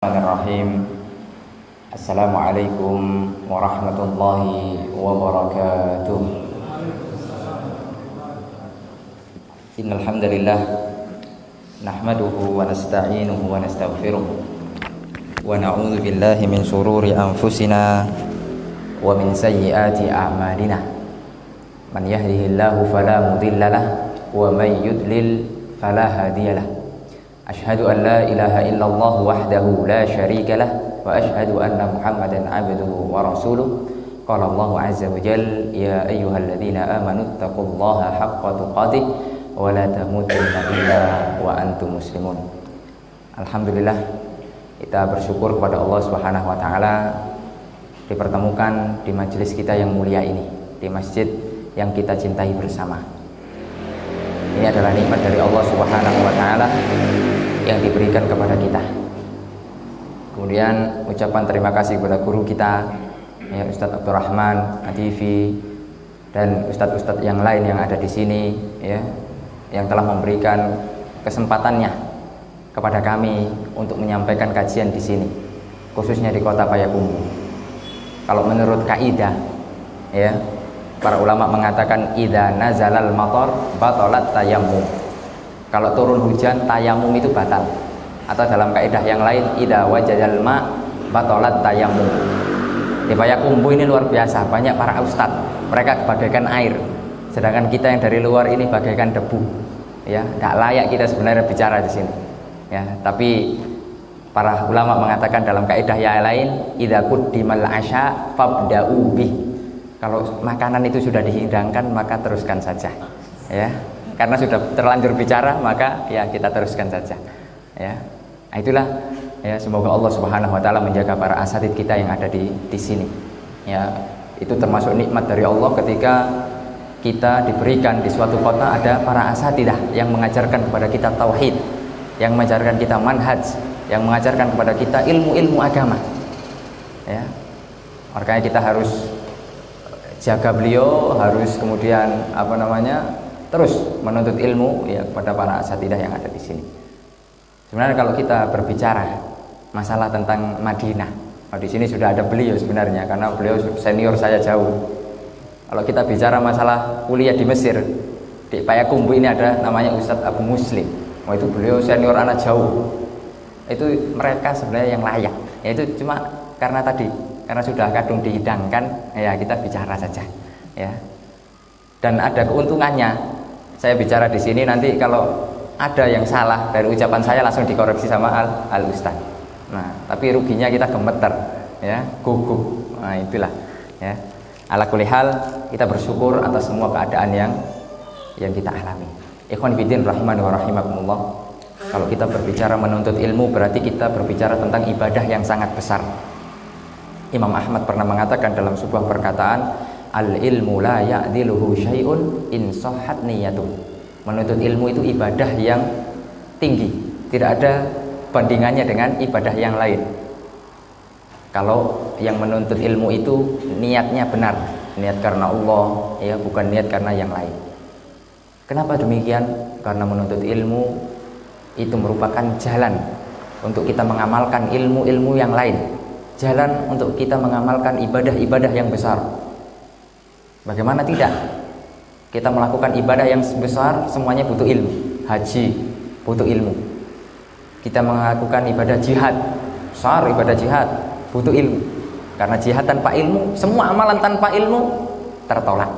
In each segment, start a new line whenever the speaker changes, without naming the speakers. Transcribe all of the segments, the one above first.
Bismillahirrahmanirrahim. Assalamualaikum warahmatullahi wabarakatuh. Innal hamdalillah nahmaduhu wa nasta'inuhu wa nastaghfiruh wa na'udzu billahi min shururi anfusina wa min sayyiati a'malina. Man yahdihillahu fala mudhillalah wa man yudlil fala hadiyalah. Asyhadu an la ilaha illallah wahdahu la syarika lah wa asyhadu anna Muhammadan abduhu wa rasuluh. Qala Allah azza wa jalla ya ayyuhalladzina amanu taqullaha haqqa tuqatih wa la tamutunna illa wa antum muslimun. Alhamdulillah, kita bersyukur kepada Allah Subhanahu wa taala dipertemukan di majelis kita yang mulia ini, di masjid yang kita cintai bersama. Ini adalah nikmat dari Allah Subhanahu wa taala yang diberikan kepada kita. Kemudian ucapan terima kasih kepada guru kita, ya, Ustadz Abdurrahman Adifi, dan ustadz-ustadz yang lain yang ada di sini, ya, yang telah memberikan kesempatannya kepada kami untuk menyampaikan kajian di sini, khususnya di kota Payakumbuh. Kalau menurut kaidah, ya, para ulama mengatakan idza nazalal matar batalat tayammum. Kalau turun hujan, tayamum itu batal. Atau dalam kaidah yang lain, idza wajadal ma batalat tayamum. Di Payakumbuh ini luar biasa, banyak para ustadz, mereka bagaikan air, sedangkan kita yang dari luar ini bagaikan debu. Ya, enggak layak kita sebenarnya bicara di sini. Ya, tapi para ulama mengatakan dalam kaidah yang lain, idza quddimal asya fabda'u bih. Kalau makanan itu sudah dihidangkan, maka teruskan saja, ya. Karena sudah terlanjur bicara, maka ya kita teruskan saja, ya. Nah, itulah, ya, semoga Allah Subhanahu wa taala menjaga para asatidz kita yang ada di sini. Ya, itu termasuk nikmat dari Allah ketika kita diberikan di suatu kota ada para asatidzah yang mengajarkan kepada kita tauhid, yang mengajarkan kita manhaj, yang mengajarkan kepada kita ilmu-ilmu agama. Ya. Makanya kita harus jaga beliau, harus kemudian terus menuntut ilmu, ya, kepada para asatidzah yang ada di sini. Sebenarnya kalau kita berbicara masalah tentang Madinah, di sini sudah ada beliau sebenarnya karena beliau senior saya jauh. Kalau kita bicara masalah kuliah di Mesir, di Payakumbuh ini ada namanya Ustadz Abu Muslim. Itu beliau senior anak jauh. Itu mereka sebenarnya yang layak. Ya, itu cuma karena sudah kadung dihidangkan, ya kita bicara saja, ya. Dan ada keuntungannya. Saya bicara di sini, nanti kalau ada yang salah dari ucapan saya langsung dikoreksi sama al ustaz. Nah, tapi ruginya kita gemeter, ya, gugup. Nah, itulah, ya. Ala kulli hal, kita bersyukur atas semua keadaan yang kita alami. Ikhwan fillah rahimani wa rahimakumullah. Kalau kita berbicara menuntut ilmu, berarti kita berbicara tentang ibadah yang sangat besar. Imam Ahmad pernah mengatakan dalam sebuah perkataan, al-ilmu la ya'diluhu syai'un in sahhat niyatuh. Menuntut ilmu itu ibadah yang tinggi, tidak ada bandingannya dengan ibadah yang lain. Kalau yang menuntut ilmu itu niatnya benar, niat karena Allah, ya, bukan niat karena yang lain. Kenapa demikian? Karena menuntut ilmu itu merupakan jalan untuk kita mengamalkan ilmu-ilmu yang lain, jalan untuk kita mengamalkan ibadah-ibadah yang besar. Bagaimana tidak? Kita melakukan ibadah yang besar, semuanya butuh ilmu. Haji butuh ilmu. Kita melakukan ibadah jihad, besar ibadah jihad, butuh ilmu. Karena jihad tanpa ilmu, semua amalan tanpa ilmu tertolak.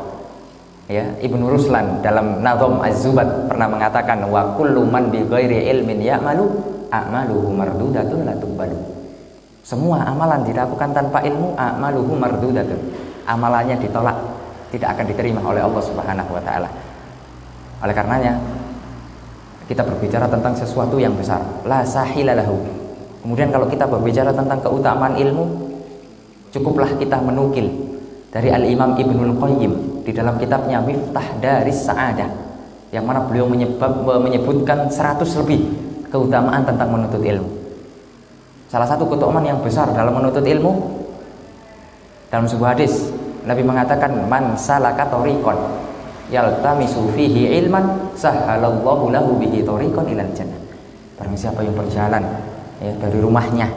Ya, Ibnu Ruslan dalam Nazm Az-Zubat pernah mengatakan, wa kullu man bi ghairi ilmin ya'malu a'maluhu mardudatun la tuqbalu. Semua amalan dilakukan tanpa ilmu, a'maluhu mardudatun. Amalannya ditolak, tidak akan diterima oleh Allah Subhanahu wa taala. Oleh karenanya kita berbicara tentang sesuatu yang besar, la sahilalahu. Kemudian kalau kita berbicara tentang keutamaan ilmu, cukuplah kita menukil dari Al-Imam Ibnul Qayyim di dalam kitabnya Miftah Daris Sa'adah, yang mana beliau menyebutkan 100 lebih keutamaan tentang menuntut ilmu. Salah satu keutamaan yang besar dalam menuntut ilmu, dalam sebuah hadis Nabi mengatakan, man salaka tariqan yaltamisu fihi ilman sahhalallahu lahu bihi tariqan ilal jannah. Barang siapa yang berjalan, ya, dari rumahnya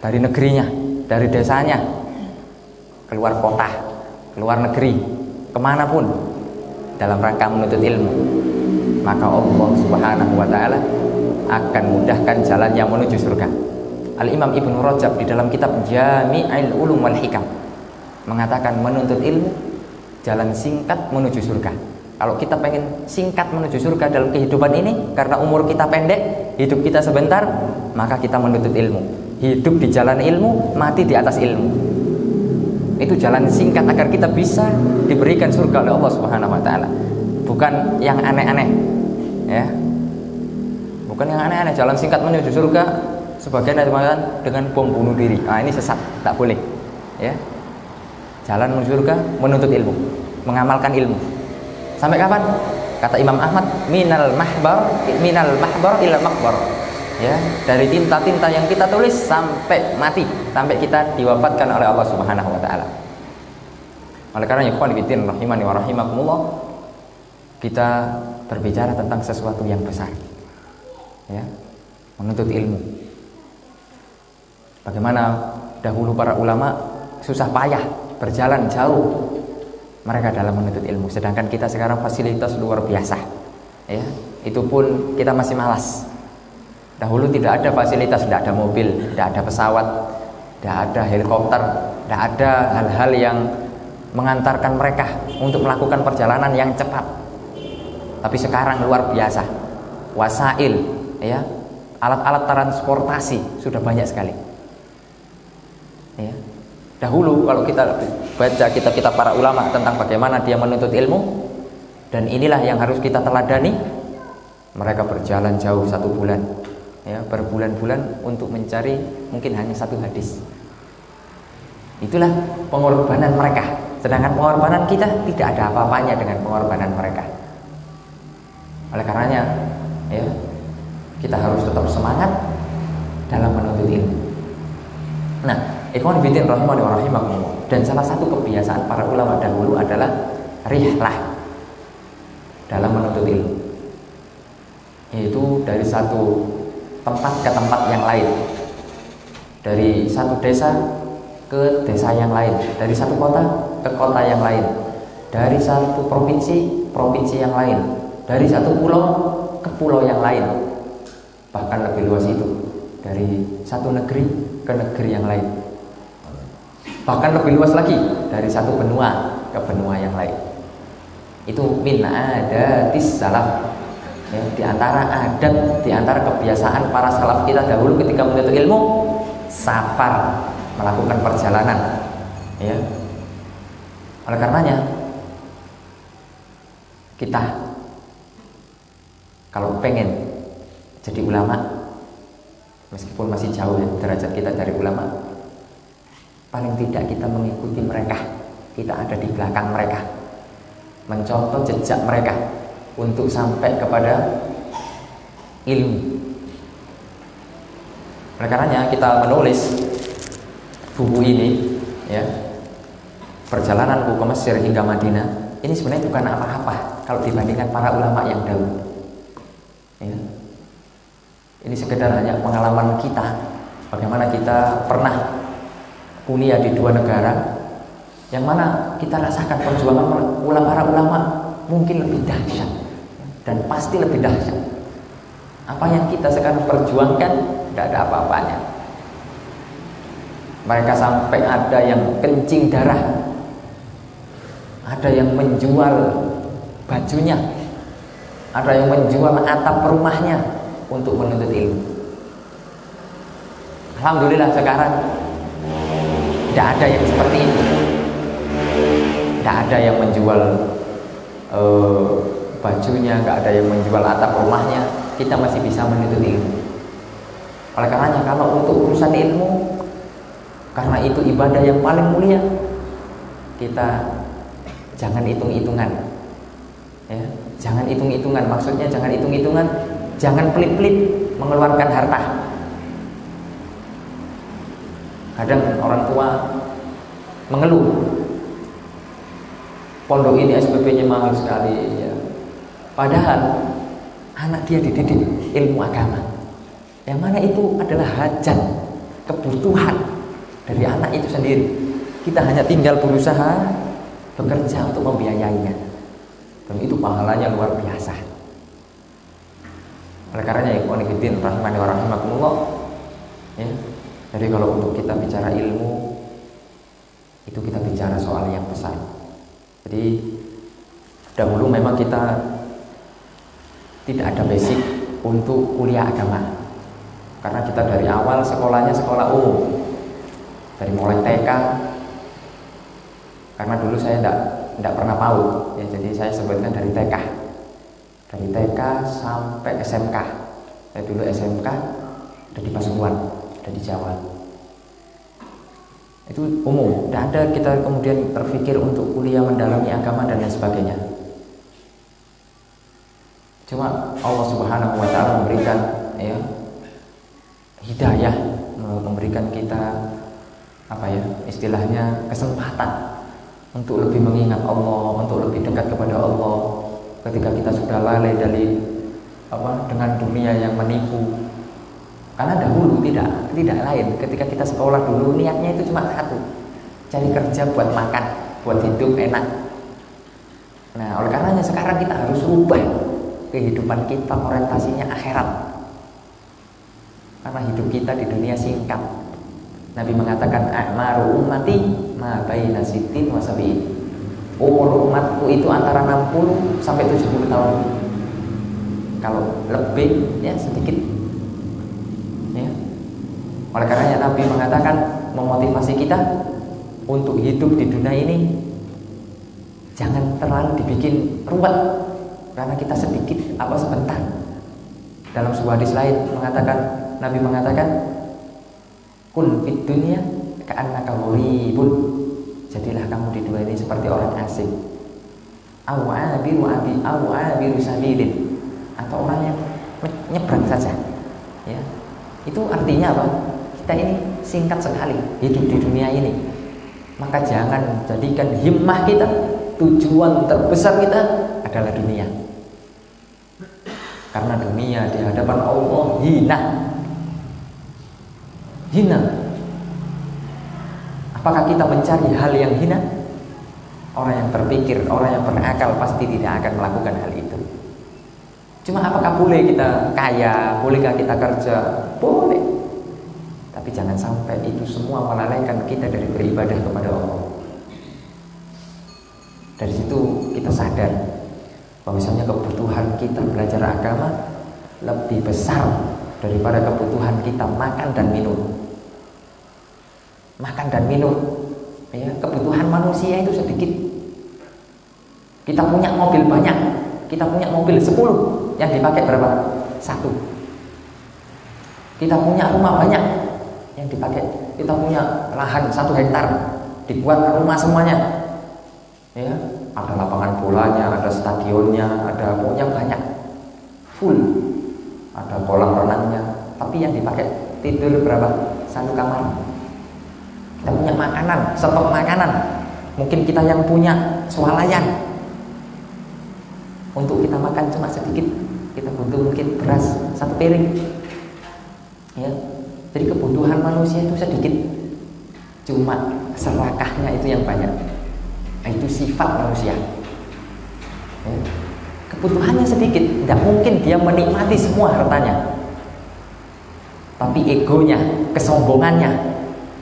dari negerinya, dari desanya, keluar kota, keluar negeri, kemanapun dalam rangka menuntut ilmu, maka Allah Subhanahu wa ta'ala akan mudahkan jalannya menuju surga. Al-Imam Ibnu Rajab di dalam kitab Jami'ul Ulum wal Hikam mengatakan menuntut ilmu jalan singkat menuju surga. Kalau kita pengen singkat menuju surga dalam kehidupan ini, karena umur kita pendek, hidup kita sebentar, maka kita menuntut ilmu. Hidup di jalan ilmu, mati di atas ilmu. Itu jalan singkat agar kita bisa diberikan surga oleh Allah Subhanahu wa ta'ala. Bukan yang aneh-aneh, ya. Bukan yang aneh-aneh. Jalan singkat menuju surga, sebagian ada mengatakan dengan bom bunuh diri. Nah, ini sesat, tak boleh, ya. Jalan menuju surga menuntut ilmu, mengamalkan ilmu. Sampai kapan? Kata Imam Ahmad, minal mahbar ila makbar. Ya, dari tinta-tinta yang kita tulis sampai mati, sampai kita diwafatkan oleh Allah Subhanahu wa taala. Oleh karena ikhwan fillah rahimani wa rahimakumullah, kita berbicara tentang sesuatu yang besar. Ya, menuntut ilmu. Bagaimana dahulu para ulama susah payah berjalan jauh mereka dalam menuntut ilmu, sedangkan kita sekarang fasilitas luar biasa, ya, itu pun kita masih malas. Dahulu tidak ada fasilitas, tidak ada mobil, tidak ada pesawat, tidak ada helikopter, tidak ada hal-hal yang mengantarkan mereka untuk melakukan perjalanan yang cepat. Tapi sekarang luar biasa, wasail, ya, alat-alat transportasi sudah banyak sekali. Ya. Dahulu kalau kita baca kitab-kitab para ulama tentang bagaimana dia menuntut ilmu, dan inilah yang harus kita teladani, mereka berjalan jauh 1 bulan, ya, berbulan-bulan untuk mencari mungkin hanya 1 hadis. Itulah pengorbanan mereka, sedangkan pengorbanan kita tidak ada apa-apanya dengan pengorbanan mereka. Oleh karenanya, ya, kita harus tetap semangat dalam menuntut ilmu. Nah, ikhwan fillah rahimani wa rahimakumullah, dan salah satu kebiasaan para ulama dahulu adalah rihlah dalam menuntut ilmu, yaitu dari satu tempat ke tempat yang lain, dari satu desa ke desa yang lain, dari satu kota ke kota yang lain, dari satu provinsi yang lain, dari satu pulau ke pulau yang lain, bahkan lebih luas itu, dari satu negeri ke negeri yang lain, bahkan lebih luas lagi, dari satu benua ke benua yang lain. Itu min adatis salaf, ya, di antara adat, di antara kebiasaan para salaf kita dahulu ketika menuntut ilmu, safar, melakukan perjalanan, ya. Oleh karenanya kita kalau pengen jadi ulama, meskipun masih jauh ya derajat kita dari ulama, paling tidak kita mengikuti mereka, kita ada di belakang mereka, mencontoh jejak mereka untuk sampai kepada ilmu. Oleh karenanya kita menulis buku ini, ya, perjalananku ke Mesir hingga Madinah. Ini sebenarnya bukan apa-apa kalau dibandingkan para ulama yang dahulu, ya. Ini sekedar hanya pengalaman kita, bagaimana kita pernah kuliah di 2 negara, yang mana kita rasakan perjuangan para ulama mungkin lebih dahsyat, dan pasti lebih dahsyat. Apa yang kita sekarang perjuangkan tidak ada apa-apanya. Mereka sampai ada yang kencing darah, ada yang menjual bajunya, ada yang menjual atap rumahnya untuk menuntut ilmu. Alhamdulillah sekarang tidak ada yang seperti itu. Tidak ada yang menjual bajunya, tidak ada yang menjual atap rumahnya. Kita masih bisa menuntut ilmu. Oleh karenanya kalau untuk urusan ilmu, karena itu ibadah yang paling mulia, kita jangan hitung-hitungan, ya, jangan hitung-hitungan. Maksudnya jangan hitung-hitungan, jangan pelit-pelit mengeluarkan harta. Kadang orang tua mengeluh, pondok ini SPP-nya mahal sekali, ya. Padahal anak dia dididik ilmu agama, yang mana itu adalah hajat kebutuhan dari anak itu sendiri. Kita hanya tinggal berusaha bekerja untuk membiayainya, dan itu pahalanya luar biasa. Oleh karenanya ya qanifiddin rahimani wa rahimakumullah, ya. Jadi kalau untuk kita bicara ilmu, itu kita bicara soal yang besar. Jadi dahulu memang kita tidak ada basic untuk kuliah agama, karena kita dari awal sekolahnya sekolah umum, dari mulai TK. Karena dulu saya tidak pernah PAUD, ya, jadi saya sebutkan dari TK sampai SMK. Saya dulu SMK ada di Pasuruan, ada di Jawa. Itu umum, tidak ada kita kemudian terpikir untuk kuliah mendalami agama dan lain sebagainya. Cuma Allah Subhanahu wa taala memberikan ya hidayah, memberikan kita istilahnya kesempatan untuk lebih mengingat Allah, untuk lebih dekat kepada Allah. Ketika kita sudah lalai dari dengan dunia yang menipu. Karena dahulu tidak lain. Ketika kita sekolah dulu niatnya itu cuma satu, cari kerja buat makan, buat hidup enak. Nah, oleh karenanya sekarang kita harus rubah kehidupan kita, orientasinya akhirat. Karena hidup kita di dunia singkat. Nabi mengatakan a'maru ummati ma baina sittin wa sab'in. Umur umatku itu antara 60 sampai 70 tahun. Kalau lebih ya sedikit. Ya. Oleh karenanya Nabi mengatakan memotivasi kita untuk hidup di dunia ini jangan terlalu dibikin ruwet, karena kita sedikit sebentar. Dalam sebuah hadis lain Nabi mengatakan kun fid dunya ka'annaka gharibun. Jadilah kamu di dunia ini seperti orang asing. Awabiru sabilin, atau orang yang nyebrang saja. Ya. Itu artinya apa? Kita ini singkat sekali hidup di dunia ini. Maka jangan jadikan himmah kita, tujuan terbesar kita adalah dunia. Karena dunia di hadapan Allah hina. Apakah kita mencari hal yang hina? Orang yang berpikir, orang yang berakal pasti tidak akan melakukan hal itu. Cuma apakah boleh kita kaya? Bolehkah kita kerja? Boleh. Tapi jangan sampai itu semua melalaikan kita dari beribadah kepada Allah. Dari situ kita sadar bahwasanya kebutuhan kita belajar agama lebih besar daripada kebutuhan kita makan dan minum. Makan dan minum, ya, kebutuhan manusia itu sedikit. Kita punya mobil banyak, kita punya mobil 10, yang dipakai berapa? 1. Kita punya rumah banyak, yang dipakai, kita punya lahan 1 hektar, dibuat rumah semuanya, ya, ada lapangan bolanya, ada stadionnya, ada pokoknya banyak, full, ada kolam renangnya. Tapi yang dipakai tidur berapa? 1 kamar. Kita punya makanan, stok makanan. Mungkin kita yang punya swalayan. Untuk kita makan cuma sedikit. Kita butuh mungkin beras 1 piring. Ya. Jadi kebutuhan manusia itu sedikit. Cuma serakahnya itu yang banyak. Nah, itu sifat manusia. Ya. Kebutuhannya sedikit, tidak mungkin dia menikmati semua hartanya. Tapi egonya, kesombongannya,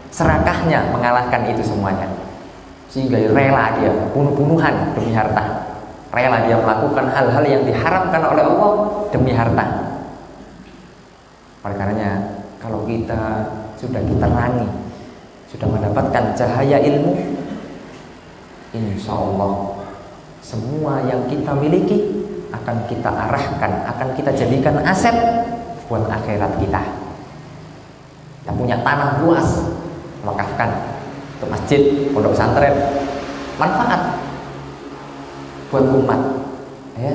serakahnya mengalahkan itu semuanya, sehingga rela dia bunuh-bunuhan demi harta, rela dia melakukan hal-hal yang diharamkan oleh Allah demi harta. Oleh karenanya kalau kita sudah diterangi, sudah mendapatkan cahaya ilmu, insya Allah semua yang kita miliki akan kita arahkan, akan kita jadikan aset buat akhirat kita. Kita punya tanah luas, wakafkan untuk masjid, pondok pesantren, manfaat buat umat, ya.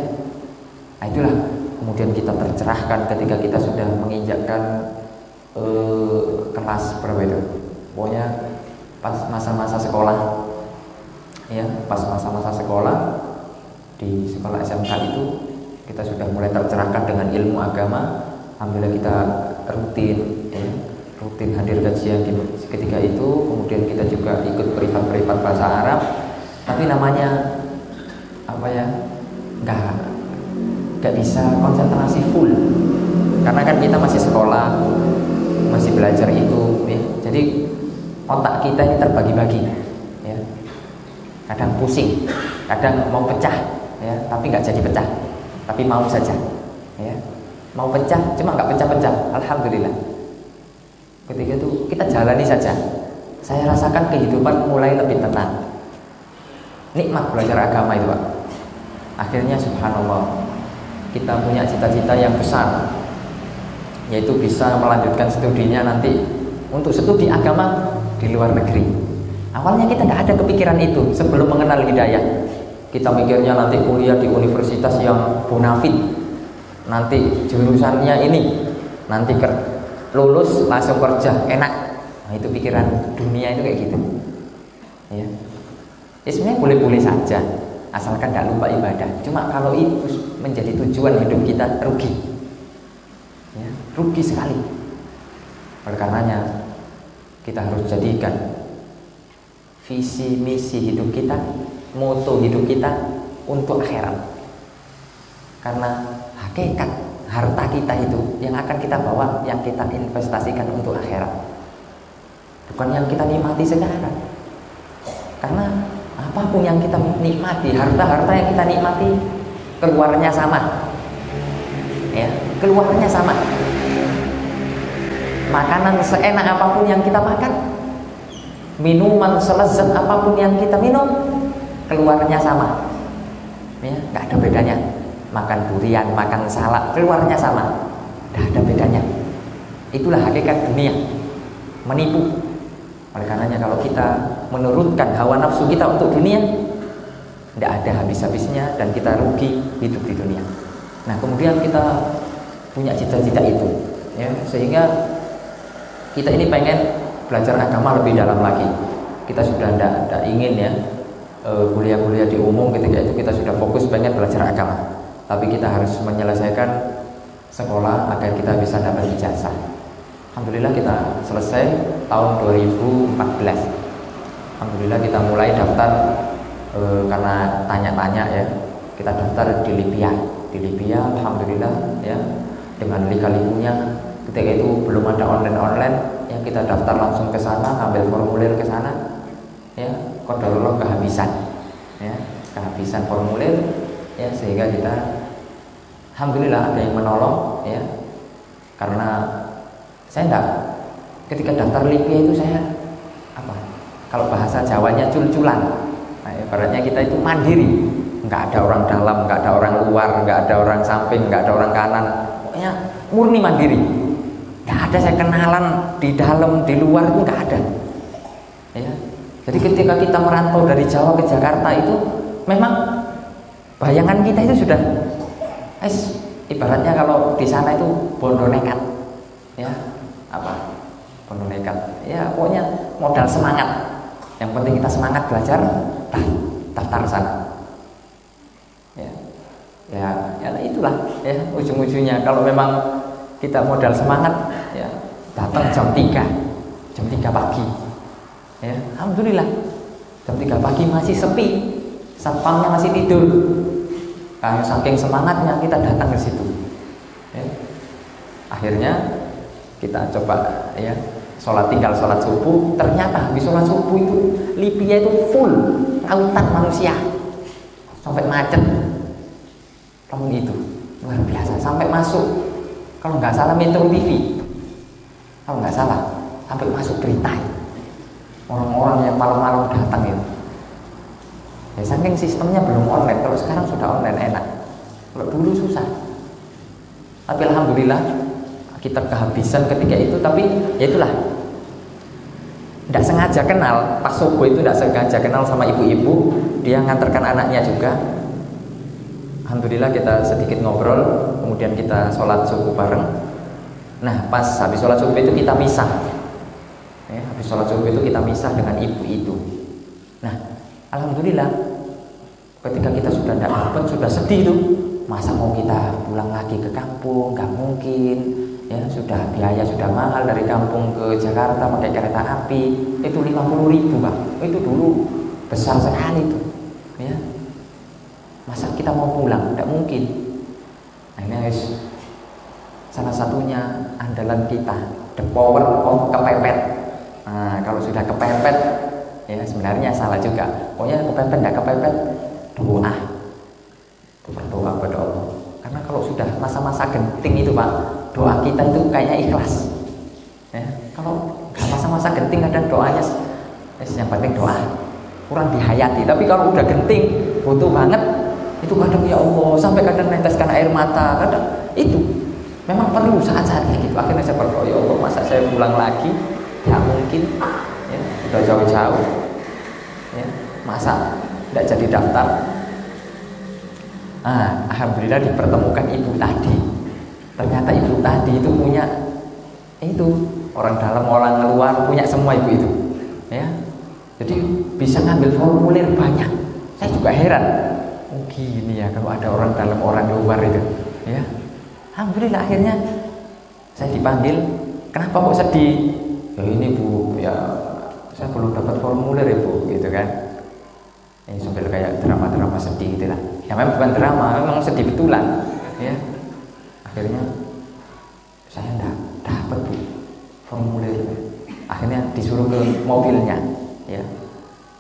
Nah, itulah kemudian kita tercerahkan ketika kita sudah menginjakkan kelas berapa itu, pokoknya pas masa-masa sekolah, ya, pas masa-masa sekolah di sekolah SMK itu kita sudah mulai tercerahkan dengan ilmu agama. Alhamdulillah kita rutin, ya, rutin hadir kajian di ketika itu, kemudian kita juga ikut privat-privat bahasa Arab, tapi namanya apa ya, nggak bisa konsentrasi full, karena kan kita masih sekolah, masih belajar itu, ya. Jadi otak kita ini terbagi-bagi, ya. Kadang pusing, kadang mau pecah, ya, tapi nggak jadi pecah, tapi mau saja, ya. Mau pecah, cuma nggak pecah-pecah, alhamdulillah. Ketika itu kita jalani saja. Saya rasakan kehidupan mulai lebih tenang. Nikmat belajar agama itu, Pak. Akhirnya subhanallah, kita punya cita-cita yang besar, yaitu bisa melanjutkan studinya nanti untuk studi agama di luar negeri. Awalnya kita nggak ada kepikiran itu sebelum mengenal hidayah. Kita mikirnya nanti kuliah di universitas yang bonafit, nanti jurusannya ini, nanti lulus langsung kerja enak. Nah, itu pikiran dunia itu kayak gitu, ya. Sebenarnya boleh-boleh saja asalkan tidak lupa ibadah. Cuma kalau itu menjadi tujuan hidup kita, rugi, ya, rugi sekali. Oleh karenanya kita harus jadikan visi misi hidup kita, moto hidup kita untuk akhirat. Karena hakikat harta kita itu yang akan kita bawa, yang kita investasikan untuk akhirat, bukan yang kita nikmati sekarang. Karena apapun yang kita nikmati, harta-harta yang kita nikmati, keluarnya sama, ya, keluarnya sama. Makanan seenak apapun yang kita makan, minuman selezat apapun yang kita minum, keluarnya sama, ya, nggak ada bedanya. Makan durian, makan salak, keluarnya sama, tidak ada bedanya. Itulah hakikat dunia, menipu. Oleh karenanya kalau kita menurunkan hawa nafsu kita untuk dunia, tidak ada habis-habisnya dan kita rugi hidup di dunia. Nah, kemudian kita punya cita-cita itu, ya, sehingga kita ini pengen belajar agama lebih dalam lagi. Kita sudah tidak ingin, ya, kuliah-kuliah di umum. Ketika itu kita sudah fokus pengen belajar agama. Tapi kita harus menyelesaikan sekolah agar kita bisa dapat ijazah. Alhamdulillah kita selesai tahun 2014. Alhamdulillah kita mulai daftar, karena tanya-tanya, ya, kita daftar di Libya. Di Libya, alhamdulillah, ya, dengan lika-likunya. Ketika itu belum ada online, yang kita daftar langsung ke sana, ambil formulir ke sana, ya, qadarullah kehabisan, ya, kehabisan formulir. Ya, sehingga kita alhamdulillah ada yang menolong, ya, karena saya enggak, ketika daftar Libya itu saya kalau bahasa Jawanya cul-culan. Nah, ibaratnya kita itu mandiri, nggak ada orang dalam, nggak ada orang luar, nggak ada orang samping, nggak ada orang kanan, pokoknya murni mandiri. Nggak ada saya kenalan di dalam, di luar itu nggak ada, ya. Jadi ketika kita merantau dari Jawa ke Jakarta itu memang bayangan kita itu sudah, ibaratnya kalau di sana itu bondo nekat, ya, bondo nekat, ya, pokoknya modal semangat. Yang penting kita semangat belajar, daftar sana, ya, itulah, ya, ujung-ujungnya. Kalau memang kita modal semangat, ya, datang jam 3 pagi, ya, alhamdulillah jam 3 pagi masih sepi, satpamnya masih tidur. Karena saking semangatnya kita datang ke situ, ya. Akhirnya kita coba, ya, tinggal sholat subuh. Ternyata habis sholat subuh itu Libya itu full lautan manusia sampai macet, kalau gitu luar biasa. Sampai masuk, kalau nggak salah Metro TV, kalau nggak salah sampai masuk berita orang-orang yang malam-malam datang itu. Ya, saking sistemnya belum online. Kalau sekarang sudah online enak. Kalau dulu susah. Tapi alhamdulillah kita kehabisan ketika itu. Tapi ya itulah, tidak sengaja kenal. Pak Sobo itu tidak sengaja kenal sama ibu-ibu. Dia ngantarkan anaknya juga. Alhamdulillah kita sedikit ngobrol. Kemudian kita sholat subuh bareng. Nah, pas habis sholat subuh itu kita misah, ya, habis sholat subuh itu kita misah dengan ibu itu. Nah, alhamdulillah ketika kita sudah tidak dapat, sudah sedih tuh, masa mau kita pulang lagi ke kampung, nggak mungkin, ya sudah biaya sudah mahal dari kampung ke Jakarta pakai kereta api itu 50.000 Pak. Itu dulu besar sekali itu, ya. Masa kita mau pulang? Tidak mungkin. Nah, ini guys, salah satunya andalan kita, the power of kepepet. Nah, kalau sudah kepepet, ya sebenarnya salah juga. Pokoknya kepepet tidak kepepet, doa, berdoa kepada Allah. Karena kalau sudah masa-masa genting itu Pak, doa kita itu kayaknya ikhlas. Ya, kalau masa-masa genting kadang doanya, yang penting doa, kurang dihayati. Tapi kalau udah genting, butuh banget, itu kadang ya Allah, sampai kadang neteskan air mata, kadang itu memang perlu saat-saat kayak gitu. Akhirnya saya berdoa, ya Allah, masa saya pulang lagi? Ya mungkin, ya, sudah jauh-jauh, ya, masa tidak jadi daftar. Alhamdulillah dipertemukan ibu tadi. Ternyata ibu tadi itu punya itu, orang dalam orang luar punya semua ibu itu, ya. Jadi bisa ngambil formulir banyak. Saya juga heran, oh gini ya kalau ada orang dalam orang luar itu, ya. Alhamdulillah akhirnya saya dipanggil. Kenapa kok sedih? Ya ini Bu, ya saya belum dapat formulir ya Bu, gitu kan. Ini sambil kayak drama-drama sedih gitu lah. Ya memang bukan drama, memang sedih betulan, ya. Akhirnya saya enggak dapat Bu formulir. Akhirnya disuruh ke mobilnya, ya.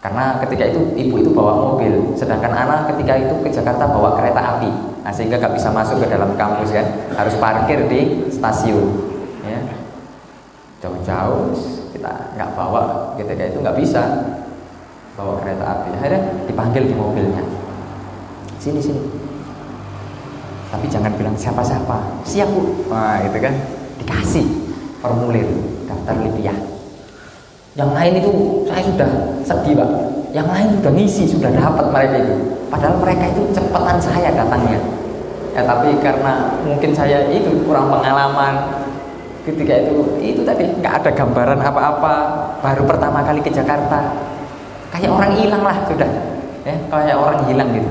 Karena ketika itu ibu itu bawa mobil, sedangkan anak ketika itu ke Jakarta bawa kereta api. Nah, sehingga nggak bisa masuk ke dalam kampus kan, harus parkir di stasiun, ya. Jauh-jauh kita nggak bawa, ketika itu nggak bisa bawa kereta api. Akhirnya dipanggil di mobilnya, sini. Tapi jangan bilang siapa-siapa. Siap Bu. Wah itu kan dikasih formulir daftar Lipia. Yang lain itu saya sudah sedih Pak. Yang lain sudah ngisi, sudah dapat mereka itu. Padahal mereka itu cepetan saya datangnya. Ya tapi karena mungkin saya itu kurang pengalaman ketika itu tadi nggak ada gambaran apa-apa, baru pertama kali ke Jakarta, kayak orang hilang lah sudah, ya kayak orang hilang gitu.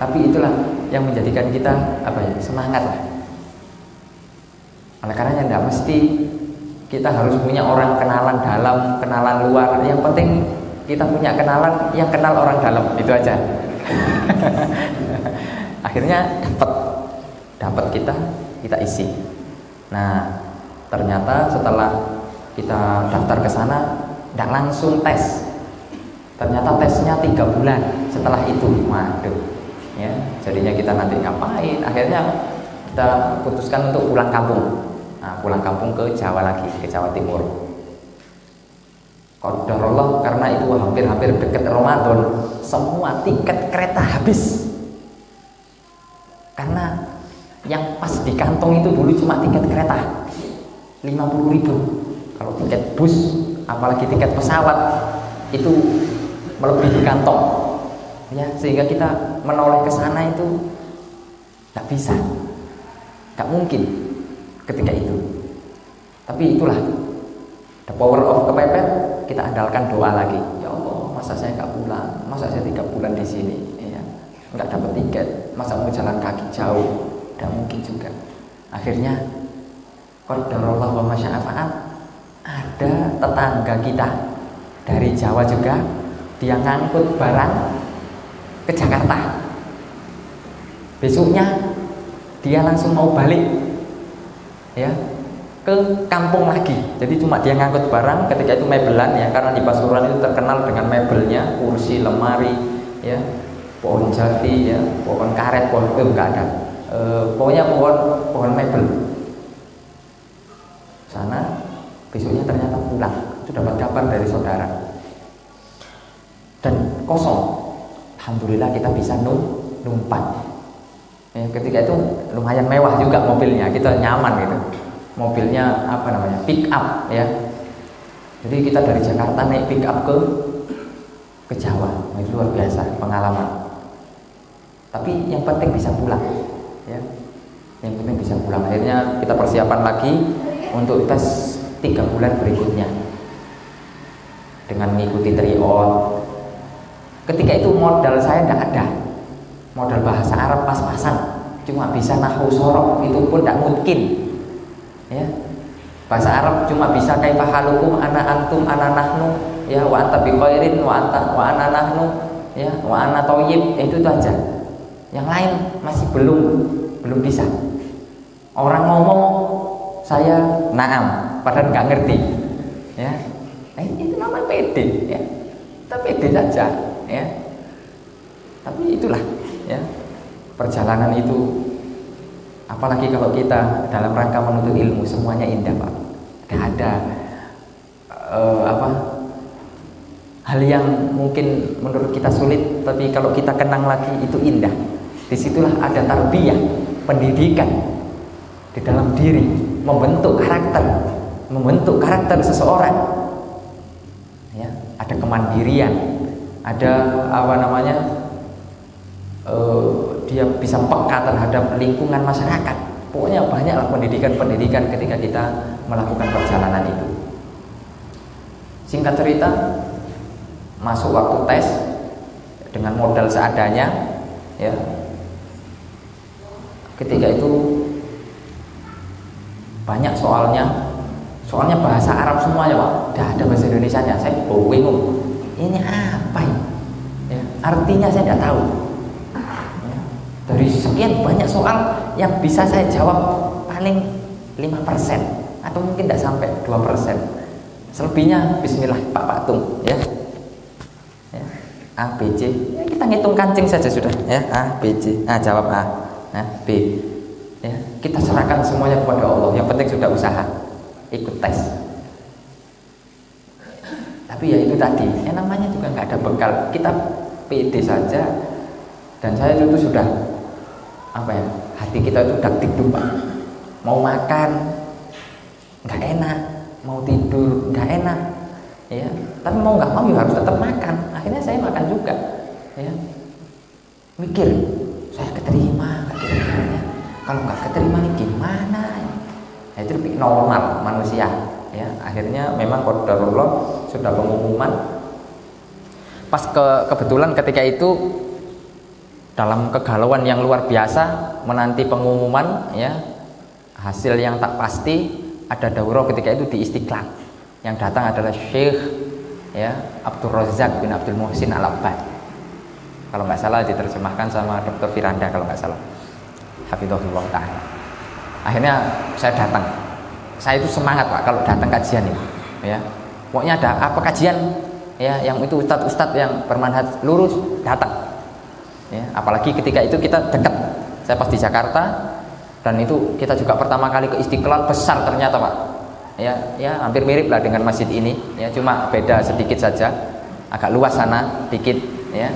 Tapi itulah yang menjadikan kita semangat lah. Oleh karenanya tidak mesti kita harus punya orang kenalan dalam, kenalan luar. Yang penting kita punya kenalan yang kenal orang dalam, itu aja. Akhirnya dapat kita isi. Nah ternyata setelah kita daftar ke sana tidak langsung tes. Ternyata tesnya 3 bulan setelah itu. Waduh, ya jadinya kita nanti ngapain? Akhirnya kita putuskan untuk pulang kampung. Nah, pulang kampung ke Jawa lagi, ke Jawa Timur. Qadarullah, karena itu hampir-hampir dekat Ramadan, semua tiket kereta habis. Karena yang pas di kantong itu dulu cuma tiket kereta 50.000. Kalau tiket bus, apalagi tiket pesawat itu melebihi kantong, ya, sehingga kita menoleh ke sana itu nggak bisa, nggak mungkin ketika itu. Tapi itulah the power of kepepet. Kita andalkan doa lagi. Ya Allah, masa saya nggak pulang, masa saya 3 bulan di sini, ya, nggak dapat tiket, masa mau jalan kaki jauh, nggak mungkin juga. Akhirnya qadarullah wa masya'a fa'al, ada tetangga kita dari Jawa juga, dia ngangkut barang ke Jakarta. Besoknya dia langsung mau balik, ya, ke kampung lagi. Jadi cuma dia ngangkut barang, ketika itu mebelan, ya, karena di Pasuruan itu terkenal dengan mebelnya, kursi, lemari, ya, pohon jati, ya, pohon karet, pohon enggak ada, pokoknya pohon mebel. Sana besoknya ternyata pulang, itu dapat kabar dari saudara, dan kosong. Alhamdulillah kita bisa numpang. Ya, ketika itu lumayan mewah juga mobilnya, kita nyaman gitu. Mobilnya pick up, ya. Jadi kita dari Jakarta naik pick up ke Jawa. Nah, itu luar biasa pengalaman. Tapi yang penting bisa pulang, ya. Yang penting bisa pulang. Akhirnya kita persiapan lagi untuk tes 3 bulan berikutnya dengan mengikuti tryout. Ketika itu modal saya tidak ada, modal bahasa Arab pas-pasan, cuma bisa nahwu sorok, itu pun tidak mungkin. Ya. Bahasa Arab cuma bisa kaifa halukum ana antum ana nahnu ya wa anta bi khairin wa anta wa ana nahnu ya wa ana thayyib, itu aja. Yang lain masih belum bisa. Orang ngomong saya naam padahal nggak ngerti. Ya. Itu namanya pede ya. Kita pede saja ya. Tapi itulah ya. Perjalanan itu, apalagi kalau kita dalam rangka menuntut ilmu, semuanya indah Pak. Gak ada hal yang mungkin menurut kita sulit, tapi kalau kita kenang lagi itu indah. Disitulah ada tarbiyah, pendidikan di dalam diri, membentuk karakter seseorang. Ya, ada kemandirian, ada dia bisa peka terhadap lingkungan masyarakat. Pokoknya banyaklah pendidikan ketika kita melakukan perjalanan itu. Singkat cerita, masuk waktu tes dengan modal seadanya, ya. Ketika itu banyak soalnya bahasa Arab semuanya Pak, tidak ada bahasa Indonesianya. Saya bingung, ini apa ini? Ya, artinya saya tidak tahu. Dari sekian banyak soal yang bisa saya jawab paling 5% atau mungkin tidak sampai 2%. Selebihnya bismillah Pak Patung ya. Ya. A, B, C. Ya, kita ngitung kancing saja sudah ya. A, B, C. A jawab A. Nah, B. Ya, kita serahkan semuanya kepada Allah. Yang penting sudah usaha. Ikut tes. Tapi ya itu tadi, namanya juga nggak ada bekal. Kita pede saja. Dan saya itu sudah hati kita itu udah dikduk Pak. Mau makan nggak enak, mau tidur nggak enak ya, tapi mau nggak mau ya harus tetap makan. Akhirnya saya makan juga ya, mikir saya keterima nggak kira-kira, kalau nggak keterima nih gimana ya. Itu lebih normal manusia ya. Akhirnya memang qadarullah sudah pengumuman. Pas kebetulan ketika itu dalam kegalauan yang luar biasa menanti pengumuman ya, hasil yang tak pasti, ada daurah ketika itu di Istiqlal. Yang datang adalah Syekh ya Abdul Razak bin Abdul Muhsin Al-Abbad, kalau nggak salah diterjemahkan sama Dr. Firanda kalau nggak salah, hafizahullah ta'ala. Akhirnya saya datang. Saya itu semangat Pak kalau datang kajian ini ya. Pokoknya ada apa kajian ya, yang itu ustadz yang bermanhaj lurus datang. Ya, apalagi ketika itu kita dekat. Saya pas di Jakarta dan itu kita juga pertama kali ke Istiqlal, besar ternyata Pak. Ya hampir mirip lah dengan masjid ini. Ya cuma beda sedikit saja, agak luas sana dikit. Ya,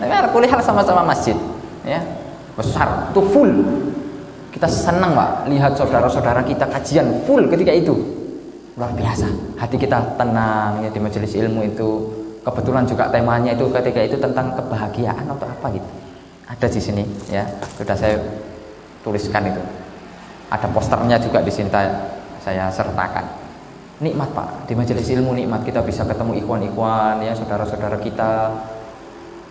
tapi kuliah sama-sama masjid. Ya, besar, itu full. Kita senang Pak lihat saudara-saudara kita kajian full ketika itu. Luar biasa. Hati kita tenang ya di majelis ilmu itu. Kebetulan juga temanya itu ketika itu tentang kebahagiaan atau apa gitu. Ada di sini ya, sudah saya tuliskan itu. Ada posternya juga di sini saya sertakan. Nikmat Pak, di majelis ilmu nikmat, kita bisa ketemu ikhwan-ikhwan ya, saudara-saudara kita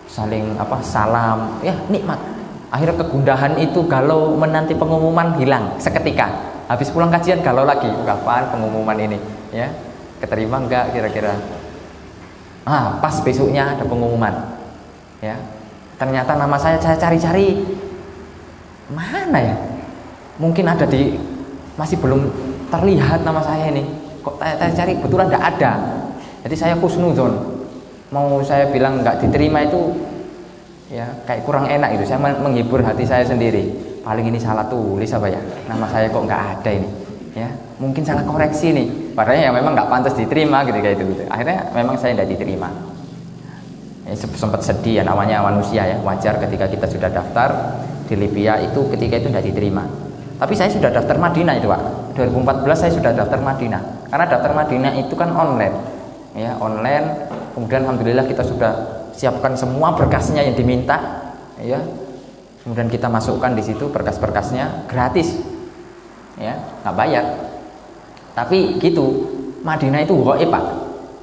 saling salam ya, nikmat. Akhirnya kegundahan itu galau menanti pengumuman hilang seketika. Habis pulang kajian galau lagi, kapan pengumuman ini ya, keterima enggak kira-kira. Pas besoknya ada pengumuman ya, ternyata nama saya cari-cari mana ya, mungkin ada masih belum terlihat nama saya ini, kok saya cari kebetulan tidak ada. Jadi saya husnudzon, mau saya bilang nggak diterima itu ya kayak kurang enak itu. Saya menghibur hati saya sendiri, paling ini salah tulis apa ya, nama saya kok nggak ada ini ya, mungkin salah koreksi nih, padahal ya memang nggak pantas diterima gitu. Akhirnya memang saya tidak diterima. Sempat sedih ya, namanya manusia ya, wajar ketika kita sudah daftar di Libya itu, ketika itu tidak diterima. Tapi saya sudah daftar Madinah itu Pak, 2014 saya sudah daftar Madinah, karena daftar Madinah itu kan online ya, online. Kemudian alhamdulillah kita sudah siapkan semua berkasnya yang diminta ya, kemudian kita masukkan di situ berkas-berkasnya gratis ya, nggak bayar. Tapi gitu, Madinah itu ghaib Pak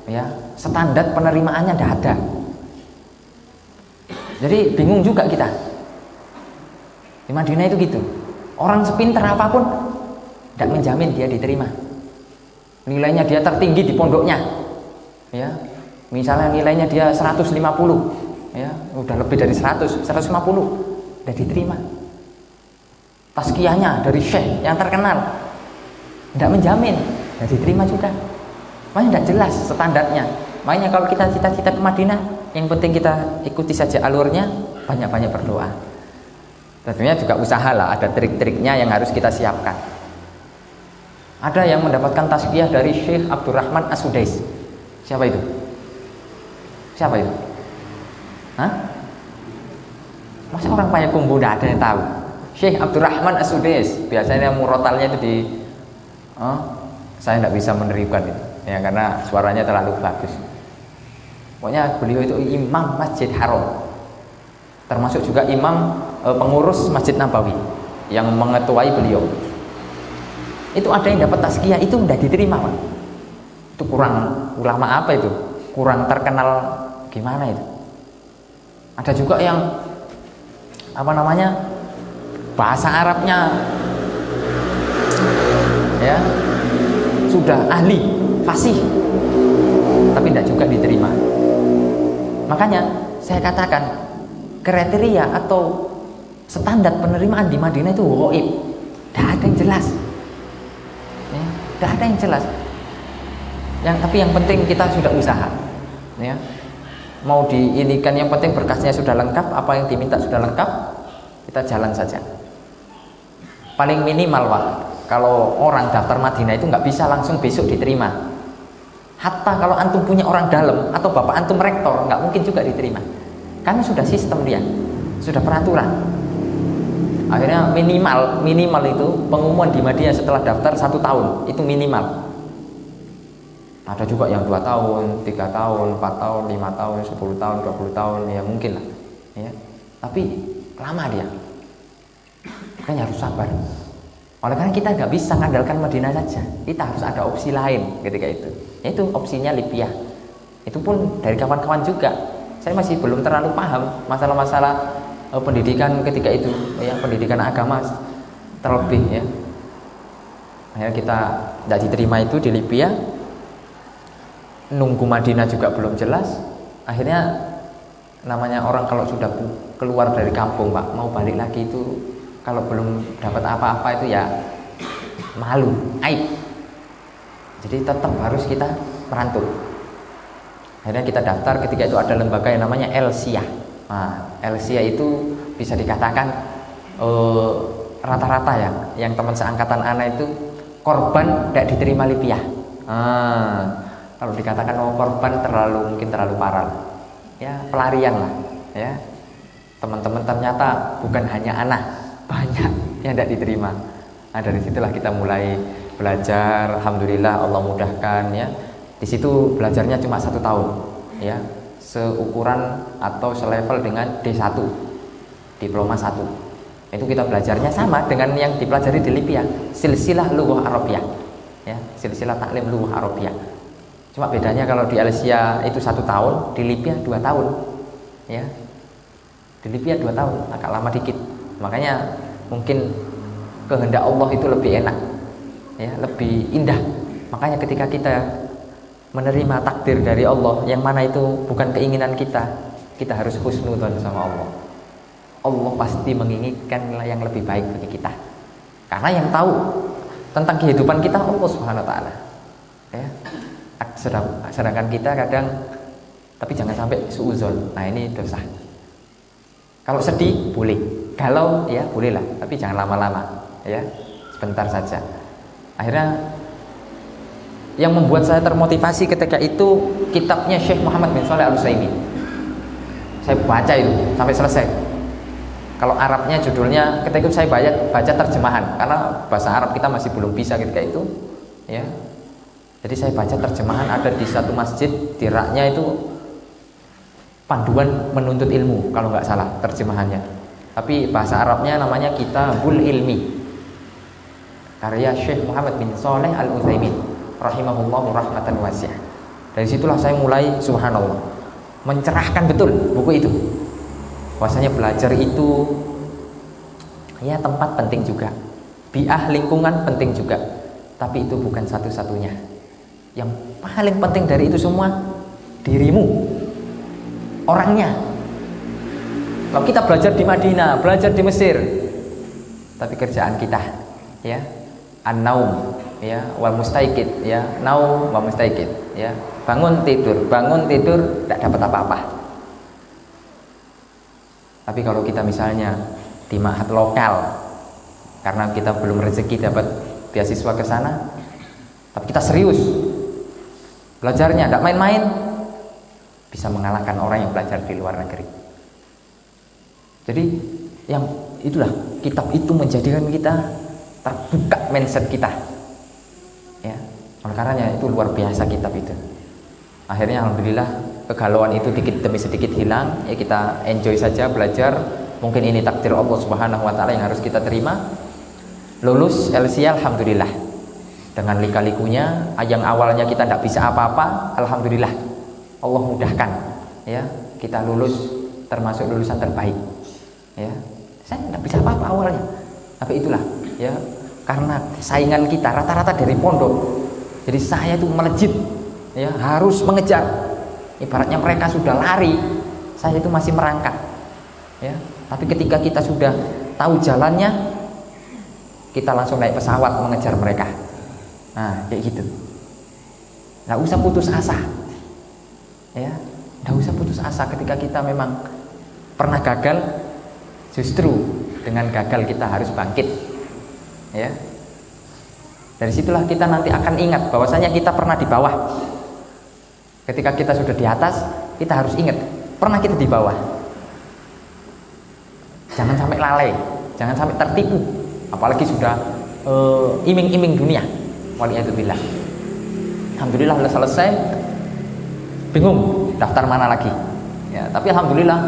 ya, standar penerimaannya tidak ada. Jadi bingung juga kita di Madinah itu gitu, orang sepintar apapun tidak menjamin dia diterima. Nilainya dia tertinggi di pondoknya, ya, misalnya nilainya dia 150, ya, udah lebih dari 100, 150, tidak diterima. Tazkiyahnya dari syekh yang terkenal, tidak menjamin, tidak diterima juga. Makanya tidak jelas standarnya. Makanya kalau kita cita-cita ke Madinah, yang penting kita ikuti saja alurnya, banyak-banyak berdoa. Tentunya juga usaha lah, ada trik-triknya yang harus kita siapkan. Ada yang mendapatkan tazkiyah dari Syekh Abdurrahman As-Sudais. Siapa itu? Siapa itu? Hah? Masa orang Payakumbuh tidak ada yang tahu? Syekh Abdurrahman As-Sudais. Biasanya murotalnya itu di saya tidak bisa meneribkan itu, ya, karena suaranya terlalu bagus. Pokoknya beliau itu imam Masjid Haram, termasuk juga imam pengurus Masjid Nabawi yang mengetuai beliau. Itu ada yang dapat tazkiyah itu tidak diterima, Pak. Itu kurang ulama apa itu? Kurang terkenal gimana itu? Ada juga yang bahasa Arabnya ya sudah ahli, fasih, tapi tidak juga diterima. Makanya saya katakan kriteria atau standar penerimaan di Madinah itu ghaib, tidak ada yang jelas, ya, tidak ada yang jelas. Tapi yang penting kita sudah usaha, ya. Mau diinikan, yang penting berkasnya sudah lengkap, apa yang diminta sudah lengkap, kita jalan saja. Paling minimal, Pak, kalau orang daftar Madinah itu nggak bisa langsung besok diterima. Hatta kalau antum punya orang dalam atau bapak antum rektor, nggak mungkin juga diterima. Karena sudah sistem dia, sudah peraturan. Akhirnya minimal itu pengumuman di Madinah setelah daftar 1 tahun, itu minimal. Ada juga yang 2 tahun, 3 tahun, 4 tahun, 5 tahun, 10 tahun, 20 tahun, ya mungkin lah, ya. Tapi lama dia, makanya harus sabar. Oleh karena kita nggak bisa mengandalkan Madinah saja, kita harus ada opsi lain ketika itu. Yaitu opsinya Libya. Itu pun dari kawan-kawan juga. Saya masih belum terlalu paham masalah-masalah pendidikan ketika itu, ya, pendidikan agama terlebih, ya. Akhirnya kita tidak diterima itu di Libya. Nunggu Madinah juga belum jelas. Akhirnya namanya orang kalau sudah keluar dari kampung, Pak, mau balik lagi itu kalau belum dapat apa-apa itu ya malu, aib. Jadi tetap harus kita merantau. Akhirnya kita daftar, ketika itu ada lembaga yang namanya Elsia. Nah, Elsia itu bisa dikatakan rata-rata ya, yang teman seangkatan anak itu korban tidak diterima Libya. Kalau dikatakan korban mungkin terlalu parah. Ya, pelarian lah, ya. Teman-teman ternyata bukan hanya anak, banyak yang tidak diterima. Nah, dari situlah kita mulai belajar. Alhamdulillah Allah mudahkan, ya. Di situ belajarnya cuma 1 tahun, ya, seukuran atau selevel dengan D1, diploma 1. Itu kita belajarnya sama dengan yang dipelajari di Libya, silsilah lughah Arabiyah, ya, silsilah taklim lughah Arabiyah. Cuma bedanya kalau di Asia itu 1 tahun, di Libya 2 tahun, ya. Di Libya 2 tahun, agak lama dikit. Makanya mungkin kehendak Allah itu lebih enak, ya, lebih indah. Makanya ketika kita menerima takdir dari Allah yang mana itu bukan keinginan kita, kita harus husnudzon sama Allah. Allah pasti menginginkan yang lebih baik bagi kita. Karena yang tahu tentang kehidupan kita Allah Subhanahu wa taala. Ya. Sedangkan kita kadang, tapi jangan sampai suudzon. Nah, ini dosa. Kalau sedih boleh, galau ya bolehlah, tapi jangan lama-lama, ya. Sebentar saja. Akhirnya yang membuat saya termotivasi ketika itu kitabnya Syekh Muhammad bin Shalih Al-Utsaimin. Saya baca itu sampai selesai. Kalau Arabnya judulnya, ketika itu saya baca terjemahan karena bahasa Arab kita masih belum bisa ketika itu, ya. Jadi saya baca terjemahan, ada di satu masjid, di raknya itu panduan menuntut ilmu kalau nggak salah terjemahannya. Tapi bahasa Arabnya namanya Kitabul Ilmi, karya Syekh Muhammad bin Shalih Al-Utsaimin rahimahullahu rahmatan wasi'ah. Dari situlah saya mulai subhanallah mencerahkan betul buku itu. Bahwasanya belajar itu ya tempat penting juga. Bi'ah lingkungan penting juga, tapi itu bukan satu-satunya. Yang paling penting dari itu semua dirimu, orangnya. Kalau kita belajar di Madinah, belajar di Mesir, tapi kerjaan kita ya an-naum ya wal mustaiqid ya, naum wa mustaiqid ya, bangun tidur tidak dapat apa-apa. Tapi kalau kita misalnya di ma'had lokal, karena kita belum rezeki dapat beasiswa ke sana, tapi kita serius belajarnya, tidak main-main, bisa mengalahkan orang yang belajar di luar negeri. Jadi yang itulah, kitab itu menjadikan kita terbuka mindset kita ya. Oleh karenanya itu luar biasa kitab itu. Akhirnya alhamdulillah kegalauan itu dikit demi sedikit hilang ya, kita enjoy saja belajar. Mungkin ini takdir Allah Subhanahu wa taala yang harus kita terima. Lulus LC alhamdulillah dengan lika-likunya. Yang awalnya kita tidak bisa apa-apa, alhamdulillah Allah mudahkan ya, kita lulus termasuk lulusan terbaik ya. Saya tidak bisa apa-apa awalnya, tapi itulah ya, karena saingan kita rata-rata dari pondok, jadi saya itu melejit ya, harus mengejar. Ibaratnya mereka sudah lari, saya itu masih merangkak ya. Tapi ketika kita sudah tahu jalannya, kita langsung naik pesawat mengejar mereka. Nah kayak gitu, nggak usah putus asa ya, nggak usah putus asa. Ketika kita memang pernah gagal, justru dengan gagal kita harus bangkit ya. Dari situlah kita nanti akan ingat bahwasanya kita pernah di bawah. Ketika kita sudah di atas, kita harus ingat pernah kita di bawah. Jangan sampai lalai, jangan sampai tertipu, apalagi sudah iming-iming dunia. Waliyadzubillah. Alhamdulillah sudah selesai, bingung daftar mana lagi ya. Tapi alhamdulillah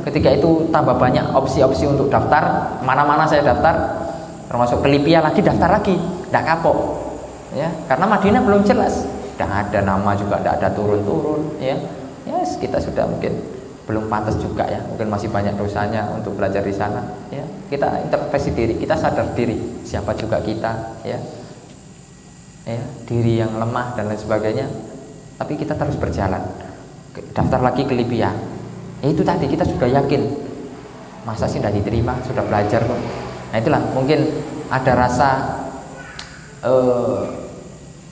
ketika itu tambah banyak opsi-opsi untuk daftar, mana-mana saya daftar, termasuk ke Libya lagi, daftar lagi, tidak kapok ya, karena Madinah belum jelas, tidak ada nama juga, tidak ada turun-turun ya. Yes, kita sudah mungkin belum pantas juga ya, mungkin masih banyak dosanya untuk belajar di sana ya. Kita introspeksi diri, kita sadar diri siapa juga kita ya, diri yang lemah dan lain sebagainya, tapi kita terus berjalan. Daftar lagi ke Libya ya, itu tadi kita sudah yakin, masa sih tidak diterima, sudah belajar kok. Nah itulah mungkin ada rasa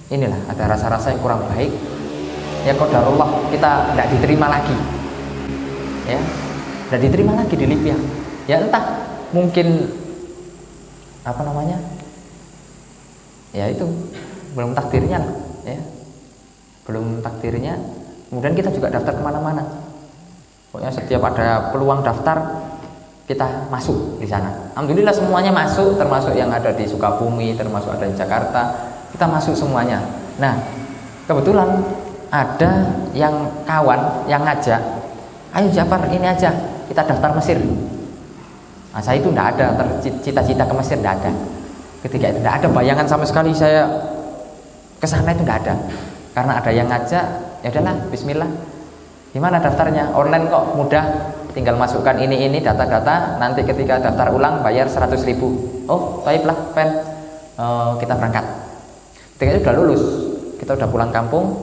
inilah, ada rasa-rasa yang kurang baik ya, qadarullah kita tidak diterima lagi ya, tidak diterima lagi di Libya ya. Entah mungkin apa namanya ya, itu belum takdirnya lah ya, belum takdirnya. Kemudian kita juga daftar kemana-mana, pokoknya setiap ada peluang daftar kita masuk di sana. Alhamdulillah semuanya masuk, termasuk yang ada di Sukabumi, termasuk ada di Jakarta, kita masuk semuanya. Nah kebetulan ada yang kawan yang ngajak, ayo Jafar ini aja kita daftar Mesir. Nah saya itu tidak ada cita-cita ke Mesir, tidak ada. Ketika itu tidak ada bayangan sama sekali saya ke sana, itu tidak ada. Karena ada yang ngajak, ya udahlah bismillah. Gimana daftarnya? Online kok, mudah, tinggal masukkan ini data-data, nanti ketika daftar ulang bayar 100.000. Oh baiklah pen, kita berangkat. Ketika itu udah lulus, kita udah pulang kampung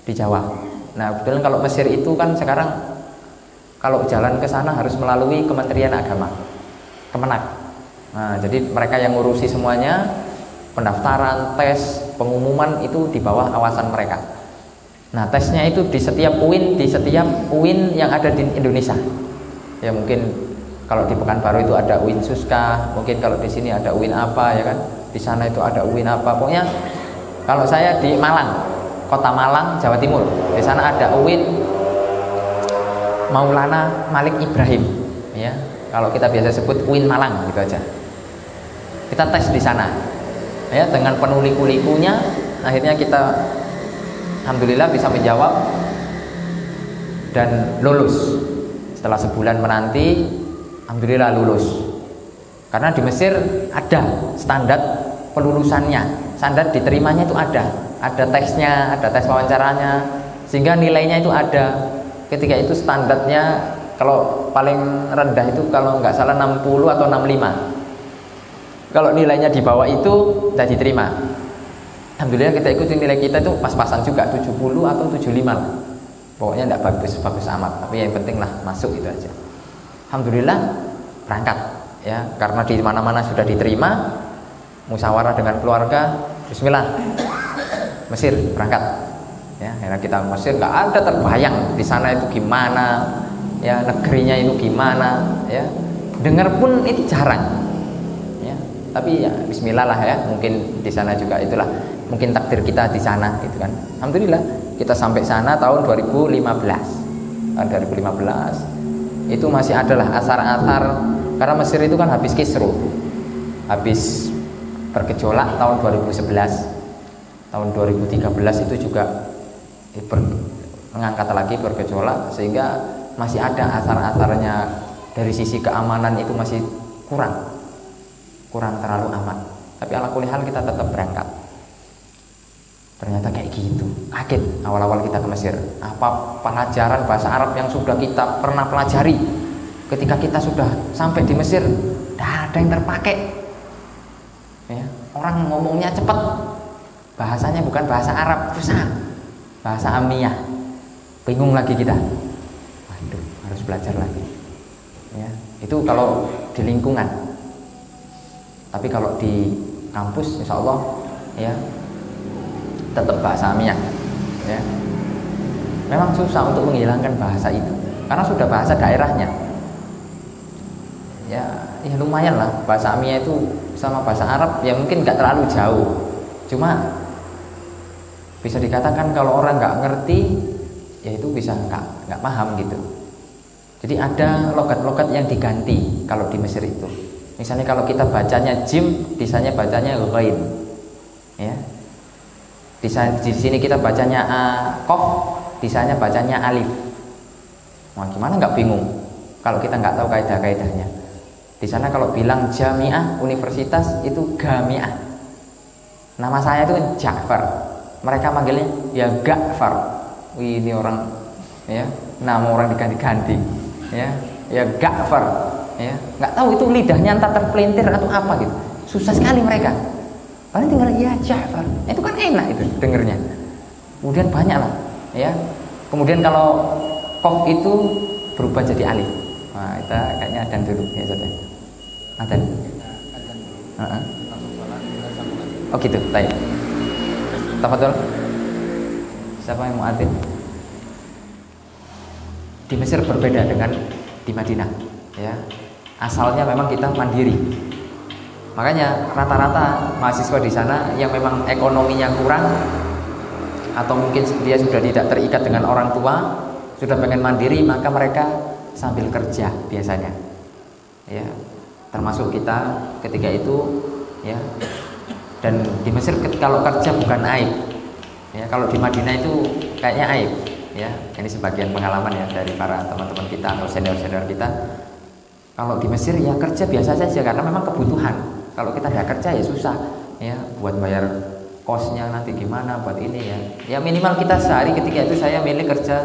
di Jawa. Nah kebetulan kalau Mesir itu kan sekarang kalau jalan ke sana harus melalui Kementerian Agama, Kemenak. Nah jadi mereka yang ngurusi semuanya, pendaftaran, tes, pengumuman itu di bawah awasan mereka. Nah tesnya itu di setiap UIN yang ada di Indonesia. Ya mungkin kalau di Pekanbaru itu ada UIN Suska, mungkin kalau di sini ada UIN apa ya kan, di sana itu ada UIN apa. Pokoknya kalau saya di Malang, Kota Malang, Jawa Timur, di sana ada UIN Maulana Malik Ibrahim ya. Kalau kita biasa sebut UIN Malang gitu aja. Kita tes di sana ya, dengan penuh liku-likunya. Akhirnya kita alhamdulillah bisa menjawab dan lulus. Setelah sebulan menanti, alhamdulillah lulus. Karena di Mesir ada standar pelulusannya, standar diterimanya itu ada tesnya, ada tes wawancaranya, sehingga nilainya itu ada. Ketika itu standarnya kalau paling rendah itu kalau nggak salah 60 atau 65. Kalau nilainya di bawah itu tidak diterima. Alhamdulillah kita ikuti nilai kita itu pas-pasan juga 70 atau 75 lah. Pokoknya tidak bagus amat, tapi yang penting lah masuk itu aja. Alhamdulillah berangkat ya, karena di mana-mana sudah diterima, musyawarah dengan keluarga, bismillah Mesir berangkat ya. Karena kita Mesir nggak ada terbayang di sana itu gimana ya, negerinya itu gimana ya, dengar pun itu jarang ya, tapi ya bismillah lah ya, mungkin di sana juga itulah mungkin takdir kita di sana gitu kan. Alhamdulillah kita sampai sana tahun 2015. Tahun 2015 itu masih adalah asar-asar, karena Mesir itu kan habis kisruh, habis bergejolak tahun 2011. Tahun 2013 itu juga mengangkat lagi bergejolak, sehingga masih ada asar-asarnya. Dari sisi keamanan itu masih kurang terlalu aman. Tapi ala kulli hal kita tetap berangkat. Ternyata kayak gitu, kaget awal-awal kita ke Mesir. Apa pelajaran bahasa Arab yang sudah kita pernah pelajari ketika kita sudah sampai di Mesir, tidak ada yang terpakai ya. Orang ngomongnya cepat, bahasanya bukan bahasa Arab, susah, bahasa Amiyah. Bingung lagi kita, waduh harus belajar lagi ya. Itu kalau di lingkungan, tapi kalau di kampus insya Allah ya tetap bahasa Amiyah ya. Memang susah untuk menghilangkan bahasa itu karena sudah bahasa daerahnya ya lumayan lah. Bahasa Amiyah itu sama bahasa Arab ya mungkin nggak terlalu jauh, cuma bisa dikatakan kalau orang nggak ngerti ya itu bisa nggak paham gitu. Jadi ada logat-logat yang diganti kalau di Mesir itu. Misalnya kalau kita bacanya jim, bisanya bacanya ghain ya. Di sini kita bacanya kof, di sana bacanya alif. Wah, gimana nggak bingung kalau kita nggak tahu kaidah-kaidahnya. Di sana kalau bilang jamiah, universitas itu gamiah. Nama saya itu Ja'far, mereka manggilnya ya Ga'far. Wih, ini orang ya, nama orang diganti-ganti ya Ga'far ya. Nggak tahu itu lidahnya entah terpelintir atau apa gitu. Susah sekali mereka. Paling tinggal ya Ja'far, itu kan enak itu dengernya. Kemudian banyak lah ya. Kemudian kalau kof itu berubah jadi alif. Nah, kita kayaknya adan dulu ya saudara. Adan. Oh gitu, baik. Tafadhol. Siapa yang mau adin? Di Mesir berbeda dengan di Madinah ya. Asalnya memang kita mandiri. Makanya rata-rata mahasiswa di sana yang memang ekonominya kurang atau mungkin dia sudah tidak terikat dengan orang tua, sudah pengen mandiri, maka mereka sambil kerja biasanya. Ya, termasuk kita ketika itu ya. Dan di Mesir kalau kerja bukan aib. Ya, kalau di Madinah itu kayaknya aib, ya. Ini sebagian pengalaman ya dari para teman-teman kita atau senior-senior kita. Kalau di Mesir ya kerja biasa saja karena memang kebutuhan. Kalau kita tidak kerja ya susah ya, buat bayar kosnya nanti gimana, buat ini ya. Ya minimal kita sehari ketika itu saya milih kerja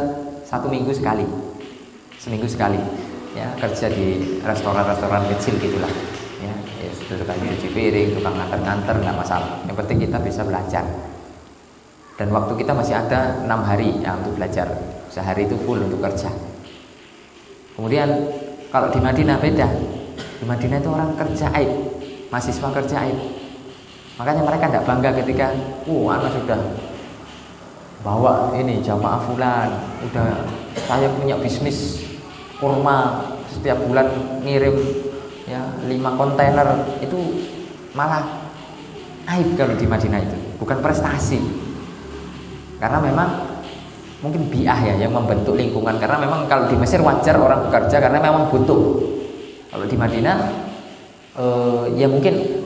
1 minggu sekali, seminggu sekali ya, kerja di restoran-restoran kecil gitulah ya, tukang cuci piring, tukang nganter-nganter nggak masalah, yang penting kita bisa belajar. Dan waktu kita masih ada 6 hari ya untuk belajar, sehari itu full untuk kerja. Kemudian kalau di Madinah beda, di Madinah itu orang kerja aib, mahasiswa kerja aib. Makanya mereka tidak bangga ketika anak sudah bawa ini jamaah fulan, udah saya punya bisnis kurma, setiap bulan ngirim ya 5 kontainer, itu malah aib kalau di Madinah itu, bukan prestasi. Karena memang mungkin biah ya yang membentuk lingkungan, karena memang kalau di Mesir wajar orang bekerja karena memang butuh. Kalau di Madinah ya mungkin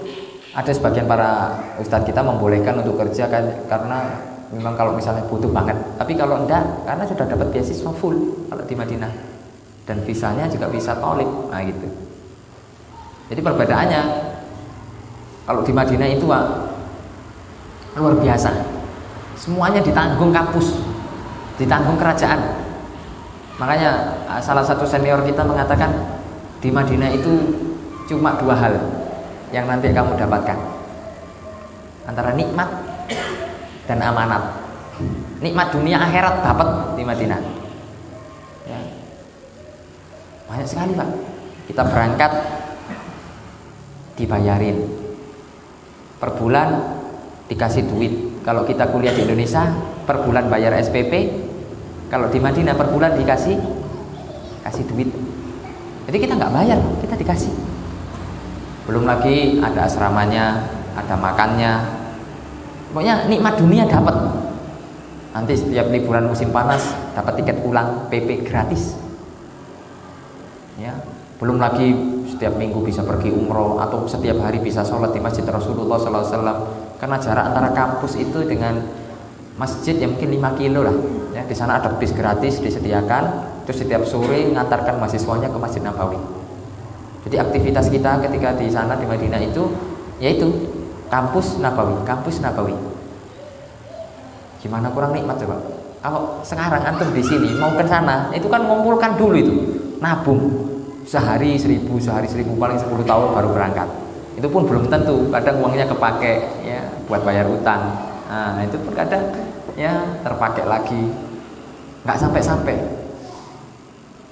ada sebagian para ustadz kita membolehkan untuk kerja kan, karena memang kalau misalnya butuh banget. Tapi kalau enggak, karena sudah dapat beasiswa full kalau di Madinah, dan visanya juga bisa tolib, nah gitu. Jadi perbedaannya kalau di Madinah itu luar biasa, semuanya ditanggung kampus, ditanggung kerajaan. Makanya salah satu senior kita mengatakan di Madinah itu cuma 2 hal yang nanti kamu dapatkan? Antara nikmat dan amanat. Nikmat dunia akhirat dapat di Madinah. Ya. Banyak sekali Pak. Kita berangkat dibayarin. Per bulan dikasih duit. Kalau kita kuliah di Indonesia per bulan bayar SPP. Kalau di Madinah per bulan kasih duit. Jadi kita nggak bayar, kita dikasih. Belum lagi ada asramanya, ada makannya. Pokoknya nikmat dunia dapat. Nanti setiap liburan musim panas dapat tiket pulang PP gratis. Ya, belum lagi setiap minggu bisa pergi umroh atau setiap hari bisa sholat di masjid Rasulullah SAW. Karena jarak antara kampus itu dengan masjid ya mungkin 5 kilo lah. Ya, di sana ada bis gratis disediakan. Terus setiap sore ngantarkan mahasiswanya ke Masjid Nabawi. Jadi aktivitas kita ketika di sana di Madinah itu yaitu kampus Nabawi. Gimana kurang nikmat coba? Kalau sekarang antum di sini mau ke sana, itu kan ngumpulkan dulu itu, nabung sehari 1.000, paling 10 tahun baru berangkat. Itu pun belum tentu, kadang uangnya kepake ya buat bayar utang. Nah, itu pun kadang ya terpakai lagi, nggak sampai.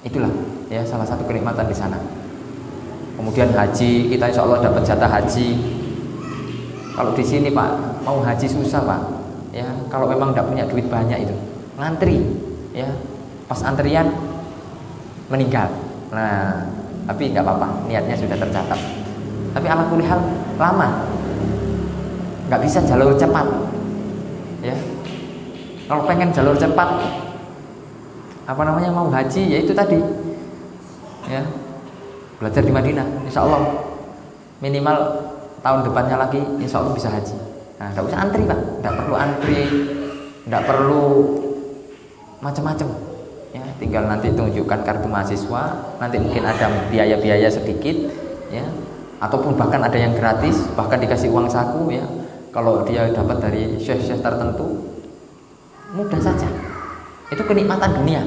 Itulah ya salah satu kenikmatan di sana. Kemudian haji, kita insya Allah dapat jatah haji. Kalau di sini Pak, mau haji susah Pak. Ya, kalau memang tidak punya duit banyak itu, ngantri. Ya, pas antrian meninggal. Nah, tapi nggak apa-apa, niatnya sudah tercatat. Tapi ala kulli hal lama, nggak bisa jalur cepat. Ya, kalau pengen jalur cepat, mau haji, ya itu tadi. Ya, belajar di Madinah, insya Allah minimal tahun depannya lagi insya Allah bisa haji. Nah, tidak usah antri Pak, tidak perlu antri, tidak perlu macam-macam. Ya, tinggal nanti tunjukkan kartu mahasiswa, nanti mungkin ada biaya-biaya sedikit, ya, ataupun bahkan ada yang gratis, bahkan dikasih uang saku, ya. Kalau dia dapat dari syekh-syekh tertentu, mudah saja. Itu kenikmatan dunia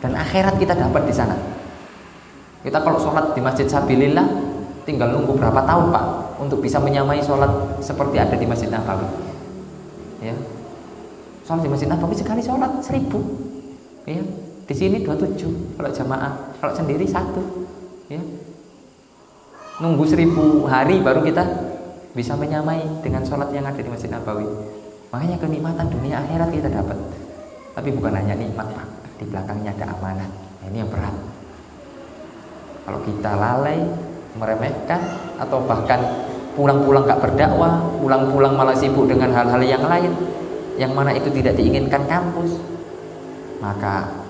dan akhirat kita dapat di sana. Kita kalau sholat di Masjid Sabilillah tinggal nunggu berapa tahun Pak untuk bisa menyamai sholat seperti ada di Masjid Nabawi. Ya, sholat di Masjid Nabawi sekali sholat 1.000. Ya, di sini 27 kalau jamaah, kalau sendiri 1. Ya, nunggu 1.000 hari baru kita bisa menyamai dengan sholat yang ada di Masjid Nabawi. Makanya kenikmatan dunia akhirat kita dapat. Tapi bukan hanya nikmat Pak, di belakangnya ada amanah. Nah, ini yang berat. Kalau kita lalai, meremehkan, atau bahkan pulang-pulang gak berdakwah, pulang-pulang malah sibuk dengan hal-hal yang lain, yang mana itu tidak diinginkan kampus, maka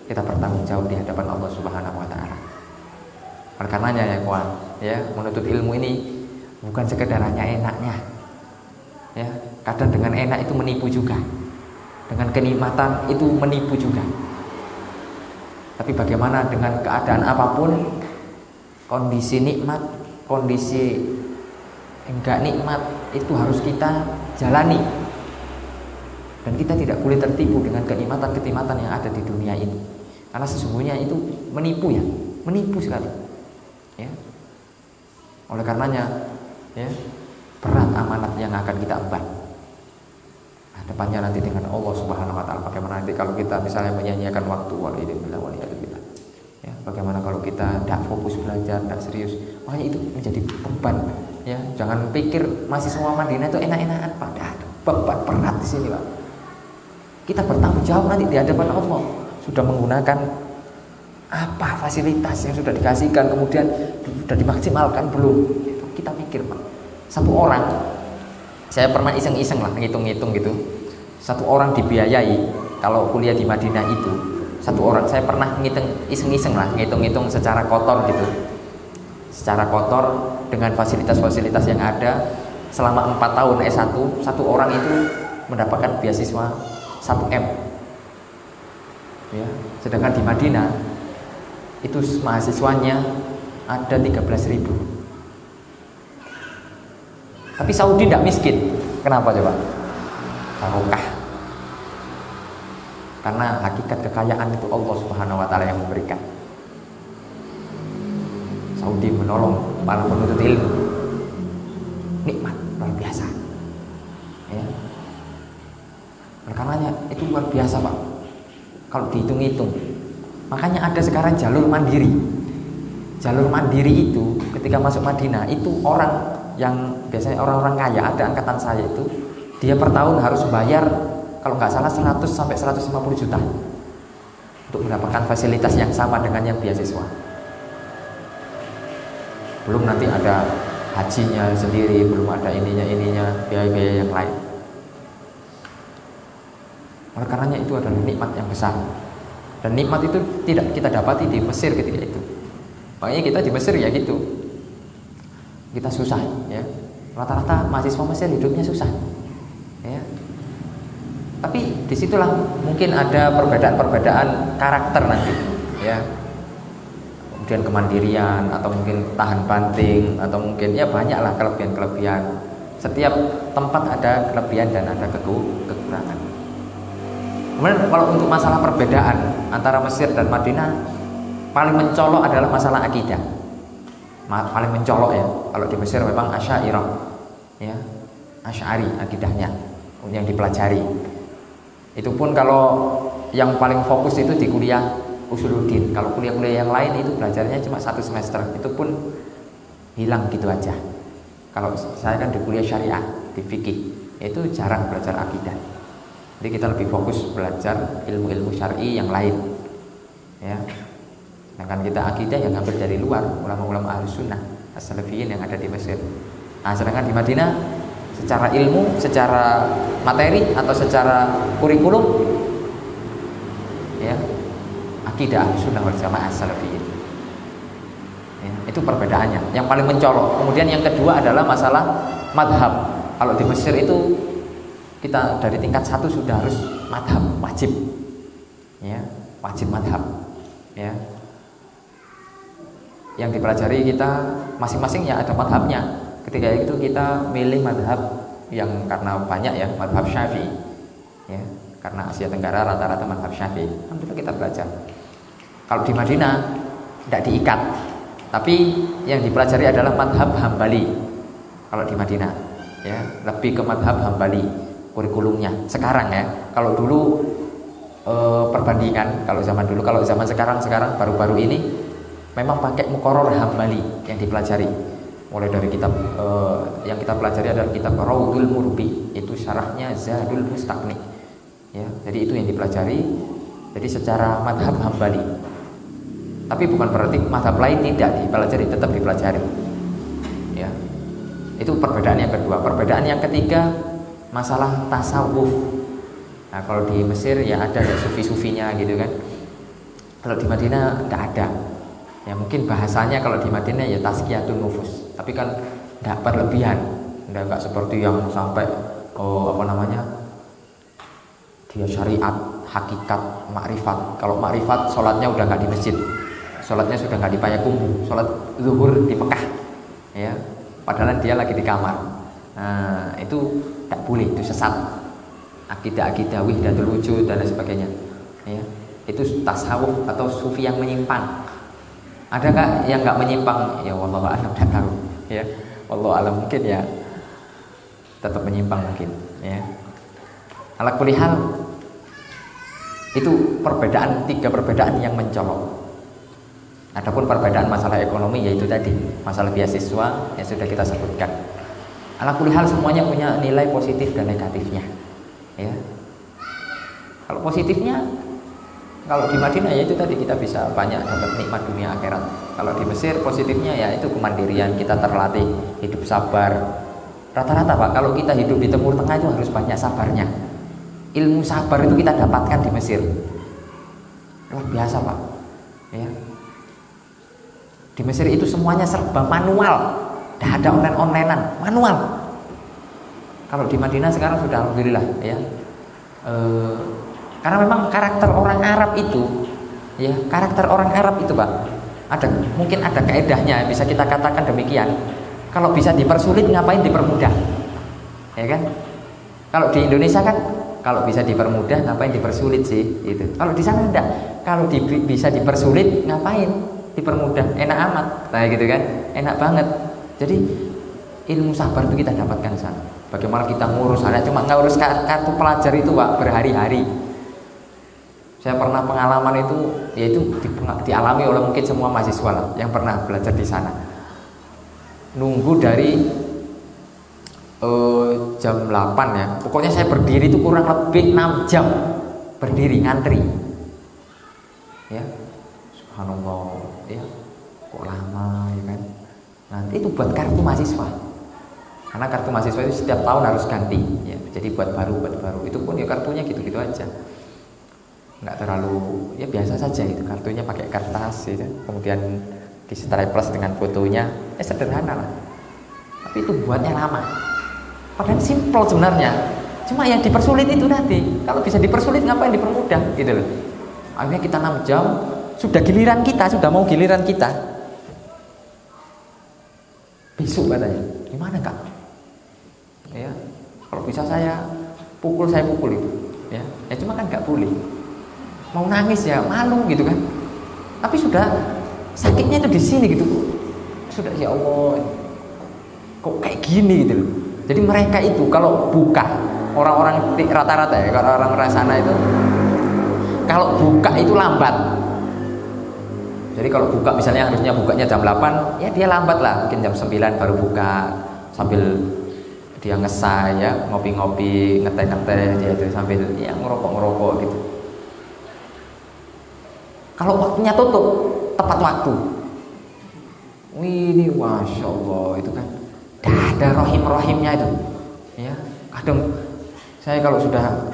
kita bertanggung jawab di hadapan Allah Subhanahu Wa Taala. Oleh karenanya ya kawan, ya, menuntut ilmu ini bukan sekedar hanya enaknya, ya, kadang dengan enak itu menipu juga, dengan kenikmatan itu menipu juga. Tapi bagaimana dengan keadaan apapun, kondisi nikmat, kondisi enggak nikmat, itu harus kita jalani. Dan kita tidak boleh tertipu dengan kenikmatan-kenikmatan yang ada di dunia ini. Karena sesungguhnya itu menipu ya, menipu sekali. Ya. Oleh karenanya, ya, berat amanat yang akan kita emban. Depannya nanti dengan Allah Subhanahu Wa Taala. Bagaimana nanti kalau kita misalnya menyanyiakan waktu, waliyadzubillah. Ya, bagaimana kalau kita tidak fokus belajar, tidak serius, makanya itu menjadi beban. Ya, jangan pikir mahasiswa Madinah itu enak-enakan, Pak. Beban berat di sini, Pak. Kita bertanggung jawab nanti di hadapan Allah. Sudah menggunakan apa fasilitas yang sudah dikasihkan, kemudian sudah dimaksimalkan belum? Kita pikir, Pak. Satu orang, saya pernah iseng-iseng lah ngitung-ngitung gitu. Satu orang dibiayai kalau kuliah di Madinah itu, satu orang, saya pernah ngitung iseng-iseng lah, ngitung-ngitung secara kotor gitu. Secara kotor dengan fasilitas-fasilitas yang ada selama 4 tahun S1, satu orang itu mendapatkan beasiswa 1M. Ya, sedangkan di Madinah itu mahasiswanya ada 13.000. Tapi Saudi tidak miskin. Kenapa coba? Barokah. Karena hakikat kekayaan itu Allah Subhanahu Wa Taala yang memberikan. Saudi menolong para penuntut ilmu. nikmat luar biasa. Ya. Oleh karenanya itu luar biasa Pak. Kalau dihitung-hitung. Makanya ada sekarang jalur mandiri. Jalur mandiri itu ketika masuk Madinah itu orang yang biasanya orang-orang kaya, ada angkatan saya itu, dia per tahun harus bayar kalau nggak salah 100 sampai 150 juta untuk mendapatkan fasilitas yang sama dengan yang beasiswa. Belum nanti ada hajinya sendiri, belum ada ininya, biaya-biaya yang lain. Oleh karenanya itu adalah nikmat yang besar. Dan nikmat itu tidak kita dapati di Mesir ketika itu. Makanya kita di Mesir ya gitu. Kita susah ya. Rata-rata mahasiswa Mesir hidupnya susah. Ya. Tapi disitulah mungkin ada perbedaan-perbedaan karakter nanti ya. Kemudian kemandirian atau mungkin tahan banting atau mungkin ya banyaklah kelebihan-kelebihan. Setiap tempat ada kelebihan dan ada kekurangan. Kemudian kalau untuk masalah perbedaan antara Mesir dan Madinah, paling mencolok adalah masalah akidah. Paling mencolok ya. Kalau di Mesir memang Asy'ariyah, ya, Asy'ari akidahnya yang dipelajari. Itu pun kalau yang paling fokus itu di kuliah Usuluddin. Kalau kuliah-kuliah yang lain itu belajarnya cuma 1 semester. Itu pun hilang gitu aja. Kalau saya kan di kuliah syariah, di fikih, itu jarang belajar akidah. Jadi kita lebih fokus belajar ilmu-ilmu syar'i yang lain. Ya. Sedangkan kita akidah yang ngambil dari luar, ulama-ulama Ahlus Sunnah, as-Salafiyin yang ada di Mesir. Nah, sedangkan di Madinah secara ilmu, secara materi atau secara kurikulum ya, akidah Ahlus Sunnah wal Jamaah as-Salafiyin. Ya, itu perbedaannya. Yang paling mencolok. Kemudian yang kedua adalah masalah madhab. Kalau di Mesir itu kita dari tingkat 1 sudah harus madhab, wajib ya, wajib madhab ya. Yang dipelajari kita masing-masing ya ada madhabnya. Ketika itu kita milih madhab yang karena banyak ya, madhab Syafi'i ya, karena Asia Tenggara rata-rata madhab Syafi'i. Alhamdulillah kita belajar. Kalau di Madinah tidak diikat, tapi yang dipelajari adalah madhab Hambali. Kalau di Madinah ya, lebih ke madhab Hambali kurikulumnya sekarang ya. Kalau dulu perbandingan, kalau zaman dulu, kalau zaman sekarang baru-baru ini memang pakai muqarrar Hambali yang dipelajari. Mulai dari kitab yang kita pelajari adalah kitab Raudhul Murbi, itu syarahnya Zadul Mustaqni ya. Jadi itu yang dipelajari. Jadi secara madhab Hambali. Tapi bukan berarti madhab lain tidak dipelajari, tetap dipelajari ya. Itu perbedaan yang kedua. Perbedaan yang ketiga, masalah tasawuf. Nah, kalau di Mesir ya ada sufi-sufinya gitu kan. Kalau di Madinah tidak ada. Ya mungkin bahasanya kalau di Madinah ya tazkiyatun nufus. Tapi kan tidak berlebihan. Tidak seperti yang sampai dia syariat, hakikat, makrifat. Kalau makrifat sholatnya udah nggak di masjid. Sholatnya sudah nggak di Payakumbuh. Sholat zuhur di Mekah. Ya. Padahal dia lagi di kamar. Nah, itu tidak boleh, itu sesat. Akidah-akidah wahdatul wujud dan lain sebagainya. Ya. Itu tasawuf atau sufi yang menyimpang. Adakah yang nggak menyimpang? Ya wallahu a'lam, tidak tahu. Ya, wallahu a'lam, mungkin ya tetap menyimpang mungkin. Ya. Ala kulli hal, itu perbedaan, 3 perbedaan yang mencolok. Adapun perbedaan masalah ekonomi yaitu tadi masalah beasiswa yang sudah kita sebutkan. Ala kulli hal semuanya punya nilai positif dan negatifnya. Ya. Kalau positifnya, kalau di Madinah ya itu tadi kita bisa banyak dapat nikmat dunia akhirat. Kalau di Mesir positifnya ya itu kemandirian, kita terlatih hidup sabar. Rata-rata Pak, kalau kita hidup di Timur Tengah itu harus banyak sabarnya. Ilmu sabar itu kita dapatkan di Mesir. Luar biasa Pak. Ya. Di Mesir itu semuanya serba manual. Tidak ada online-onlinean, manual. Kalau di Madinah sekarang sudah alhamdulillah ya. Karena memang karakter orang Arab itu, ya karakter orang Arab itu Pak, mungkin ada kaedahnya, bisa kita katakan demikian. Kalau bisa dipersulit ngapain dipermudah, ya kan? Kalau di Indonesia kan, kalau bisa dipermudah ngapain dipersulit sih, itu. Kalau di sana enggak, kalau bisa dipersulit ngapain dipermudah, enak amat, nah gitu kan, enak banget. Jadi ilmu sabar itu kita dapatkan di sana. Bagaimana kita ngurus, hanya cuma ngurus kartu pelajar itu Pak berhari-hari. Saya pernah pengalaman itu, yaitu dialami oleh mungkin semua mahasiswa lah yang pernah belajar di sana. Nunggu dari jam 8 ya. Pokoknya saya berdiri itu kurang lebih 6 jam berdiri ngantri. Ya. Subhanallah, ya. Kok lama ya kan? Nanti itu buat kartu mahasiswa. Karena kartu mahasiswa itu setiap tahun harus ganti ya. Jadi buat baru. Itu pun ya kartunya gitu-gitu aja. Nggak terlalu ya biasa saja itu, kartunya pakai kertas gitu. Kemudian diseterai plus dengan fotonya, sederhana lah. Tapi itu buatnya lama. Padahal simpel sebenarnya. Cuma yang dipersulit itu nanti. Kalau bisa dipersulit ngapain dipermudah gitu loh. Akhirnya kita 6 jam, sudah mau giliran kita. Besok katanya. Gimana Kak? Ya, kalau bisa saya pukul itu. Ya cuma kan nggak boleh. Mau nangis ya malu gitu kan. Tapi sudah sakitnya itu di sini gitu. Sudah ya Allah. Kok kayak gini gitu loh. Jadi mereka itu kalau buka, orang-orang rata-rata ya, kalau orang sana itu kalau buka itu lambat. Jadi kalau buka misalnya harusnya bukanya jam 8, ya dia lambat lah, mungkin jam 9 baru buka, sambil dia ngesai ya, ngopi-ngopi, ngeteh-ngeteh dia itu sambil ya ngerokok-ngerokok gitu. Kalau waktunya tutup, tepat waktu. Ini Masya Allah itu kan dah ada rohim-rohimnya itu ya. Kadang saya kalau sudah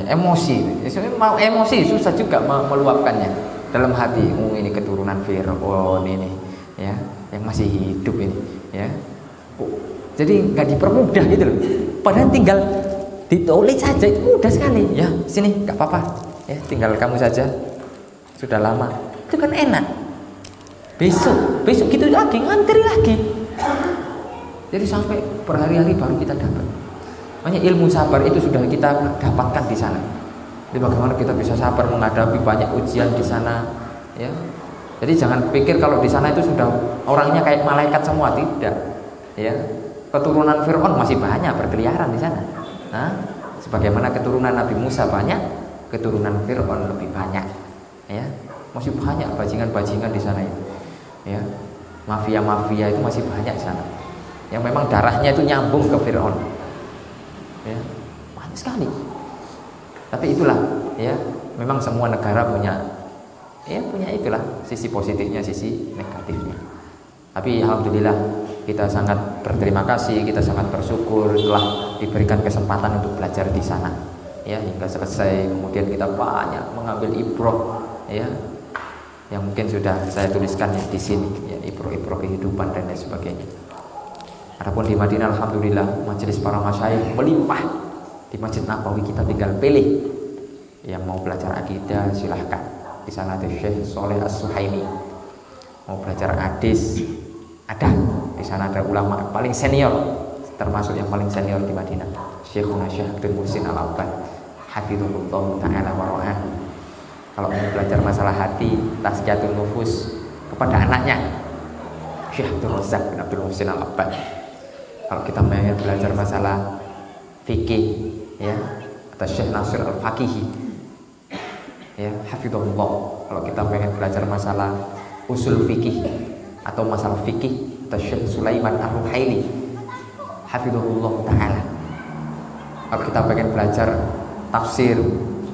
emosi susah juga meluapkannya dalam hati. Ini keturunan Fir'aun ini ya, yang masih hidup ini ya. Jadi nggak dipermudah gitu loh. Padahal tinggal ditulis saja itu mudah sekali ya. Sini nggak apa-apa ya, tinggal kamu saja, sudah lama itu kan enak. Besok gitu lagi, ngantri lagi. Jadi sampai berhari-hari baru kita dapat. Makanya ilmu sabar itu sudah kita dapatkan di sana. Jadi bagaimana kita bisa sabar menghadapi banyak ujian di sana, ya. Jadi jangan pikir kalau di sana itu sudah orangnya kayak malaikat semua, tidak. Ya, keturunan Fir'aun masih banyak berkeliaran di sana. Nah, sebagaimana keturunan Nabi Musa banyak, keturunan Fir'aun lebih banyak. Ya, masih banyak bajingan-bajingan di sana itu. Ya, mafia-mafia itu masih banyak di sana. Yang memang darahnya itu nyambung ke Fir'aun. Ya, banyak sekali. Tapi itulah, ya, memang semua negara punya itulah sisi positifnya, sisi negatifnya. Tapi alhamdulillah kita sangat berterima kasih, kita sangat bersyukur telah diberikan kesempatan untuk belajar di sana. Ya, hingga selesai, kemudian kita banyak mengambil ibrah, ya, yang mungkin sudah saya tuliskan ya di sini, ya, ibrah-ibrah kehidupan dan lain sebagainya. Adapun di Madinah alhamdulillah majelis para masyayikh melimpah. Di Masjid Nabawi kita tinggal pilih. Yang mau belajar akidah silahkan. Di sana ada Syekh Soleh As-Suhaimi. Mau belajar hadis ada. Di sana ada ulama paling senior, termasuk yang paling senior di Madinah, Syekhuna Syekh Abdul Muhsin Al-Abbad, hafizahullah ta'ala wa ra'ah. Kalau mau belajar masalah hati, tazkiyatun nufus kepada anaknya Syekh Abdul Razak bin Abdul Muhsin Al-Abbad. Kalau kita mau belajar masalah fikih, ya, atau Syekh Nasir Al-Faqihi, ya, hafizahullah. Kalau kita pengen belajar masalah usul fikih atau masalah fikih, atau Syekh Sulaiman Ar-Ruhaili, hafizahullah ta'ala. Kalau kita pengen belajar tafsir,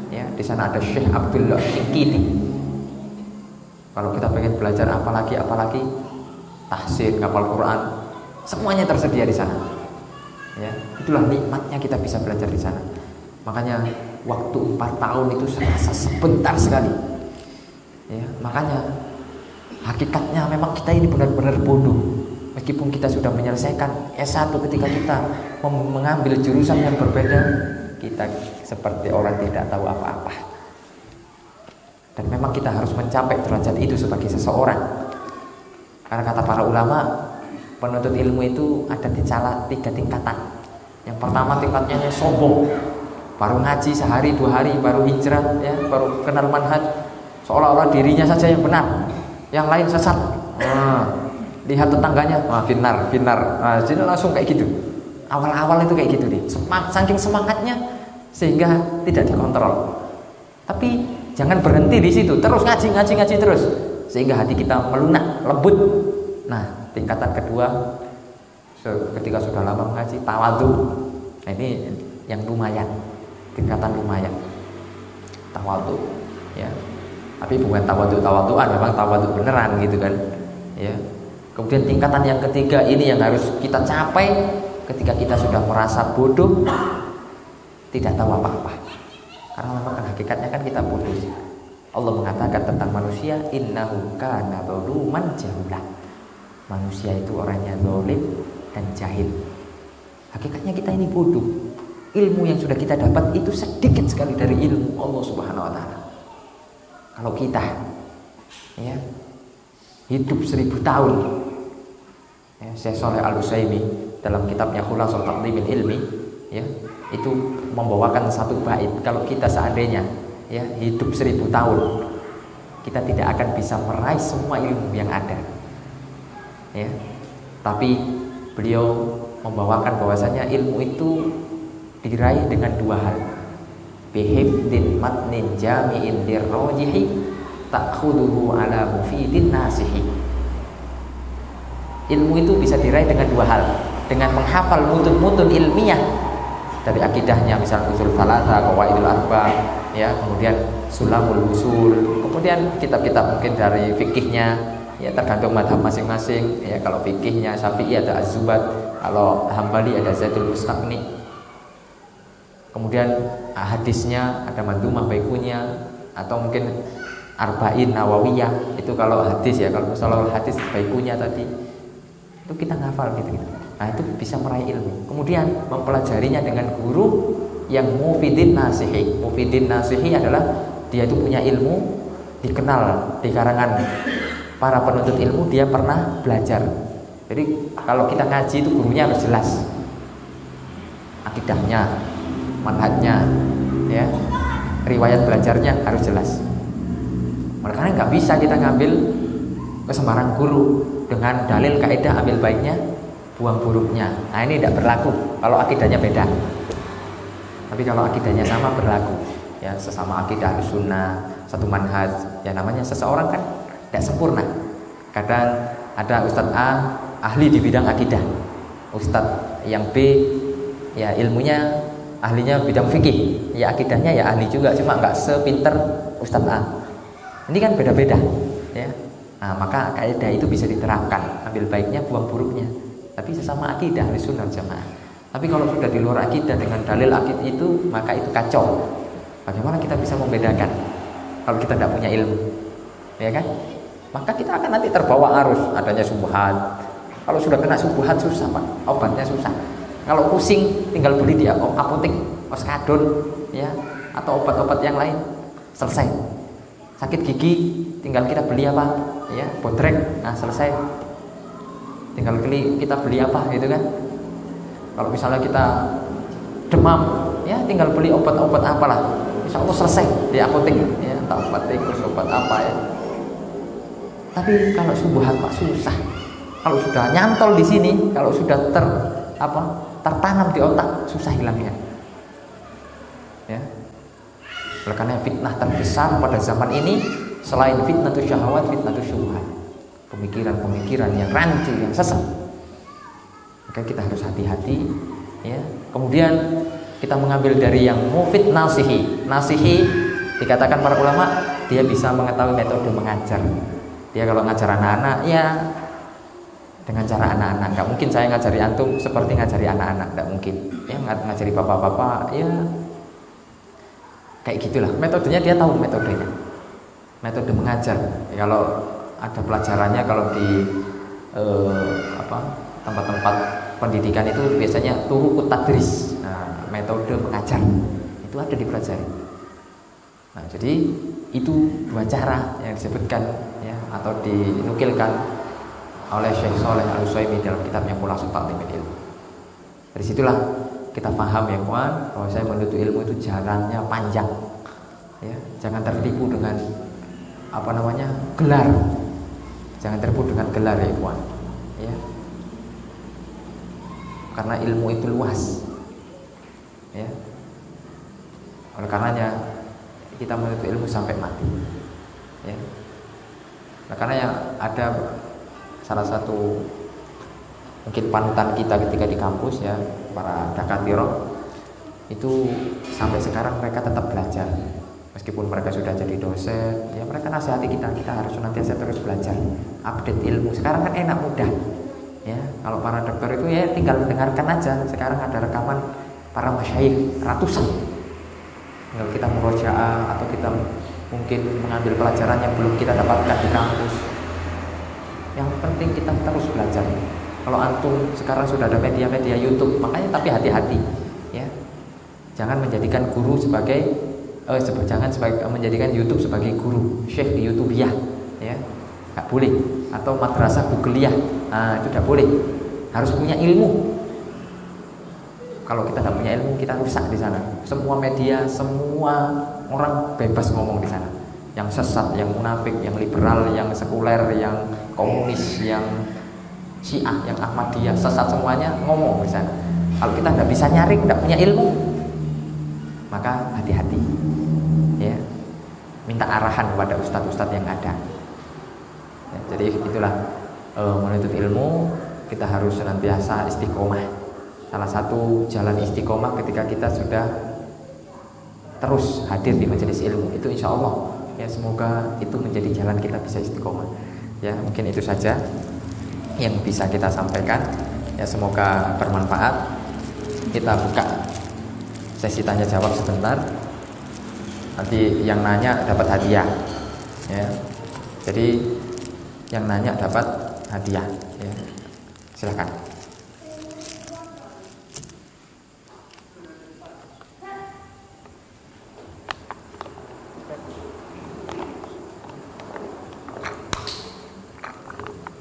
ya, di sana ada Syekh Abdullah Syikiti. Kalau kita pengen belajar apalagi tahsin, ngapal Quran, semuanya tersedia di sana. Ya, itulah nikmatnya kita bisa belajar di sana. Makanya waktu 4 tahun itu serasa sebentar sekali. Ya, makanya hakikatnya memang kita ini benar-benar bodoh. Meskipun kita sudah menyelesaikan S1, ketika kita mengambil jurusan yang berbeda, kita seperti orang tidak tahu apa-apa. Dan memang kita harus mencapai derajat itu sebagai seseorang. Karena kata para ulama, penuntut ilmu itu ada 3 tingkatan. Yang pertama tingkatnya sombong, baru ngaji sehari 2 hari, baru hijrah, ya, baru kenal manhaj, seolah-olah dirinya saja yang benar, yang lain sesat. lihat tetangganya, wah finar, nah, jadi langsung kayak gitu. Awal-awal itu kayak gitu nih, saking semangatnya sehingga tidak dikontrol. Tapi jangan berhenti di situ, terus ngaji terus sehingga hati kita melunak, lembut. Nah, tingkatan kedua ketika sudah lama mengaji, tawadhu. Nah, ini yang lumayan, tingkatan lumayan. Tawadhu, ya. Tapi bukan tawadhuan, memang tawadhu beneran gitu kan, ya. Kemudian tingkatan yang ketiga ini yang harus kita capai ketika kita sudah merasa bodoh, tidak tahu apa-apa. Karena memang hakikatnya kan kita bodoh. Allah mengatakan tentang manusia, innahu kana zaluman jahula. Manusia itu orangnya zalim dan jahil. Hakikatnya kita ini bodoh. Ilmu yang sudah kita dapat itu sedikit sekali dari ilmu Allah Subhanahu wa taala. Kalau kita ya hidup 1000 tahun, ya, Syekh Shalih Al-Utsaimin dalam kitabnya Khulasatul Taqdimil Ilmi, ya, itu membawakan satu bait. Kalau kita seandainya ya hidup 1000 tahun, kita tidak akan bisa meraih semua ilmu yang ada, ya. Tapi beliau membawakan bahwasanya ilmu itu diraih dengan dua hal. Bihifdin matnin jami'in dirrojihi ta'khuduhu ala mufidin nasihi. Ilmu itu bisa diraih dengan dua hal, dengan menghafal mutun-mutun ilmiah dari akidahnya, misalnya usul thalatha, qawaidul arba, ya, kemudian sulamul usul, kemudian kitab-kitab mungkin dari fikihnya, ya, tergantung madhab masing-masing, ya. Kalau fikihnya Syafi'i ada Az-Zubat, kalau Hambali ada Zaidul Mustaqni. Kemudian hadisnya ada Mandumah Baikunya, atau mungkin Arba'in Nawawiyah. Itu kalau hadis, ya. Kalau misalnya hadis Baikunya tadi itu kita ngafal gitu-gitu. Nah, itu bisa meraih ilmu. Kemudian mempelajarinya dengan guru yang mufidin nasihi. Mufidin nasihi adalah dia itu punya ilmu, dikenal di karangan para penuntut ilmu, dia pernah belajar. Jadi kalau kita ngaji itu gurunya harus jelas, akidahnya, manhajnya, ya, riwayat belajarnya harus jelas. Makanya nggak bisa kita ngambil ke sembarang guru dengan dalil kaidah ambil baiknya, buang buruknya. Nah, ini tidak berlaku kalau akidahnya beda. Tapi kalau akidahnya sama berlaku, ya, sesama akidah sunnah, satu manhaj. Ya, namanya seseorang kan tidak sempurna. Kadang ada Ustadz A ahli di bidang akidah, Ustadz yang B ya ilmunya ahlinya bidang fikih, ya akidahnya ya ahli juga, cuma nggak sepinter Ustadz A. Ini kan beda-beda, ya. Nah, maka kaidah itu bisa diterapkan, ambil baiknya, buang buruknya. Tapi sesama akidah ahli sunnah jamaah. Tapi kalau sudah di luar akidah dengan dalil akidah itu, maka itu kacau. Bagaimana kita bisa membedakan kalau kita tidak punya ilmu, ya kan? Maka kita akan nanti terbawa arus adanya subuhat. Kalau sudah kena subuhat susah, Pak, obatnya susah. Kalau pusing tinggal beli di apotek, oskadon, ya, atau obat-obat yang lain, selesai. Sakit gigi tinggal kita beli apa, ya, bodrek, nah selesai. Tinggal kita beli apa gitu kan. Kalau misalnya kita demam, ya tinggal beli obat-obat apalah, insya Allah selesai di apotek, ya, entah obat tikus, obat apa, ya. Tapi kalau subuhat, Pak, susah. Kalau sudah nyantol di sini, kalau sudah tertanam di otak, susah hilangnya, ya. Oleh karena fitnah terbesar pada zaman ini selain fitnah syahwat, fitnah syubhat, pemikiran-pemikiran yang rancu, yang sesat. Maka kita harus hati-hati, ya. Kemudian kita mengambil dari yang mufid nasihi. Nasihi dikatakan para ulama, dia bisa mengetahui metode mengajar. Dia kalau ngajar anak-anak, ya dengan cara anak-anak. Nggak mungkin saya ngajari antum seperti ngajari anak-anak, nggak mungkin. Ya, ngajari bapak-bapak, ya kayak gitulah. Metodenya dia tahu metodenya. Metode mengajar. Ya, kalau ada pelajarannya, kalau di tempat-tempat pendidikan itu biasanya turukut tadris. Nah, metode mengajar itu ada dipelajari. Nah, jadi itu dua cara yang disebutkan, ya, atau dinukilkan oleh Syekh Shalih Al-Utsaimin dalam kitabnya Khulasatul Taqdimil Ilmi. Dari situlah kita paham, ya kawan, bahwa saya menuntut ilmu itu jalannya panjang, ya. Jangan tertipu dengan gelar. Jangan tertipu dengan gelar, ya kawan. ya. Karena ilmu itu luas, ya. Oleh karenanya kita menuntut ilmu sampai mati, ya. Nah, karena ada salah satu mungkin panutan kita ketika di kampus, ya, para dakatiro itu sampai sekarang mereka tetap belajar. Meskipun mereka sudah jadi dosen, ya mereka nasihati kita harus senantiasa terus belajar, update ilmu. Sekarang kan enak, mudah, ya. Kalau para dokter itu ya tinggal mendengarkan aja. Sekarang ada rekaman para masyayikh ratusan. Tinggal kita murojaah atau kita mungkin mengambil pelajaran yang belum kita dapatkan di kampus. Yang penting kita terus belajar. Kalau antum sekarang sudah ada media-media YouTube, makanya tapi hati-hati, ya. Jangan menjadikan guru sebagai jangan menjadikan YouTube sebagai guru, syekh di YouTube-iyah, ya, nggak boleh. Atau madrasah Google-iyah, itu tidak boleh. Harus punya ilmu. Kalau kita tidak punya ilmu, kita rusak di sana. Semua media, semua orang bebas ngomong di sana. Yang sesat, yang munafik, yang liberal, yang sekuler, yang komunis, yang Syiah, yang Ahmadiyah, sesat semuanya ngomong di sana. Kalau kita tidak bisa nyari, tidak punya ilmu, maka hati-hati, ya. Minta arahan kepada ustadz-ustadz yang ada, ya. Jadi itulah menuntut ilmu, kita harus senantiasa istiqomah. Salah satu jalan istiqomah ketika kita sudah terus hadir di majelis ilmu, itu insya Allah, ya, semoga itu menjadi jalan kita bisa istiqomah, ya. Mungkin itu saja yang bisa kita sampaikan, ya, semoga bermanfaat. Kita buka sesi tanya jawab sebentar. Nanti yang nanya dapat hadiah, ya. Jadi yang nanya dapat hadiah, ya. Silakan.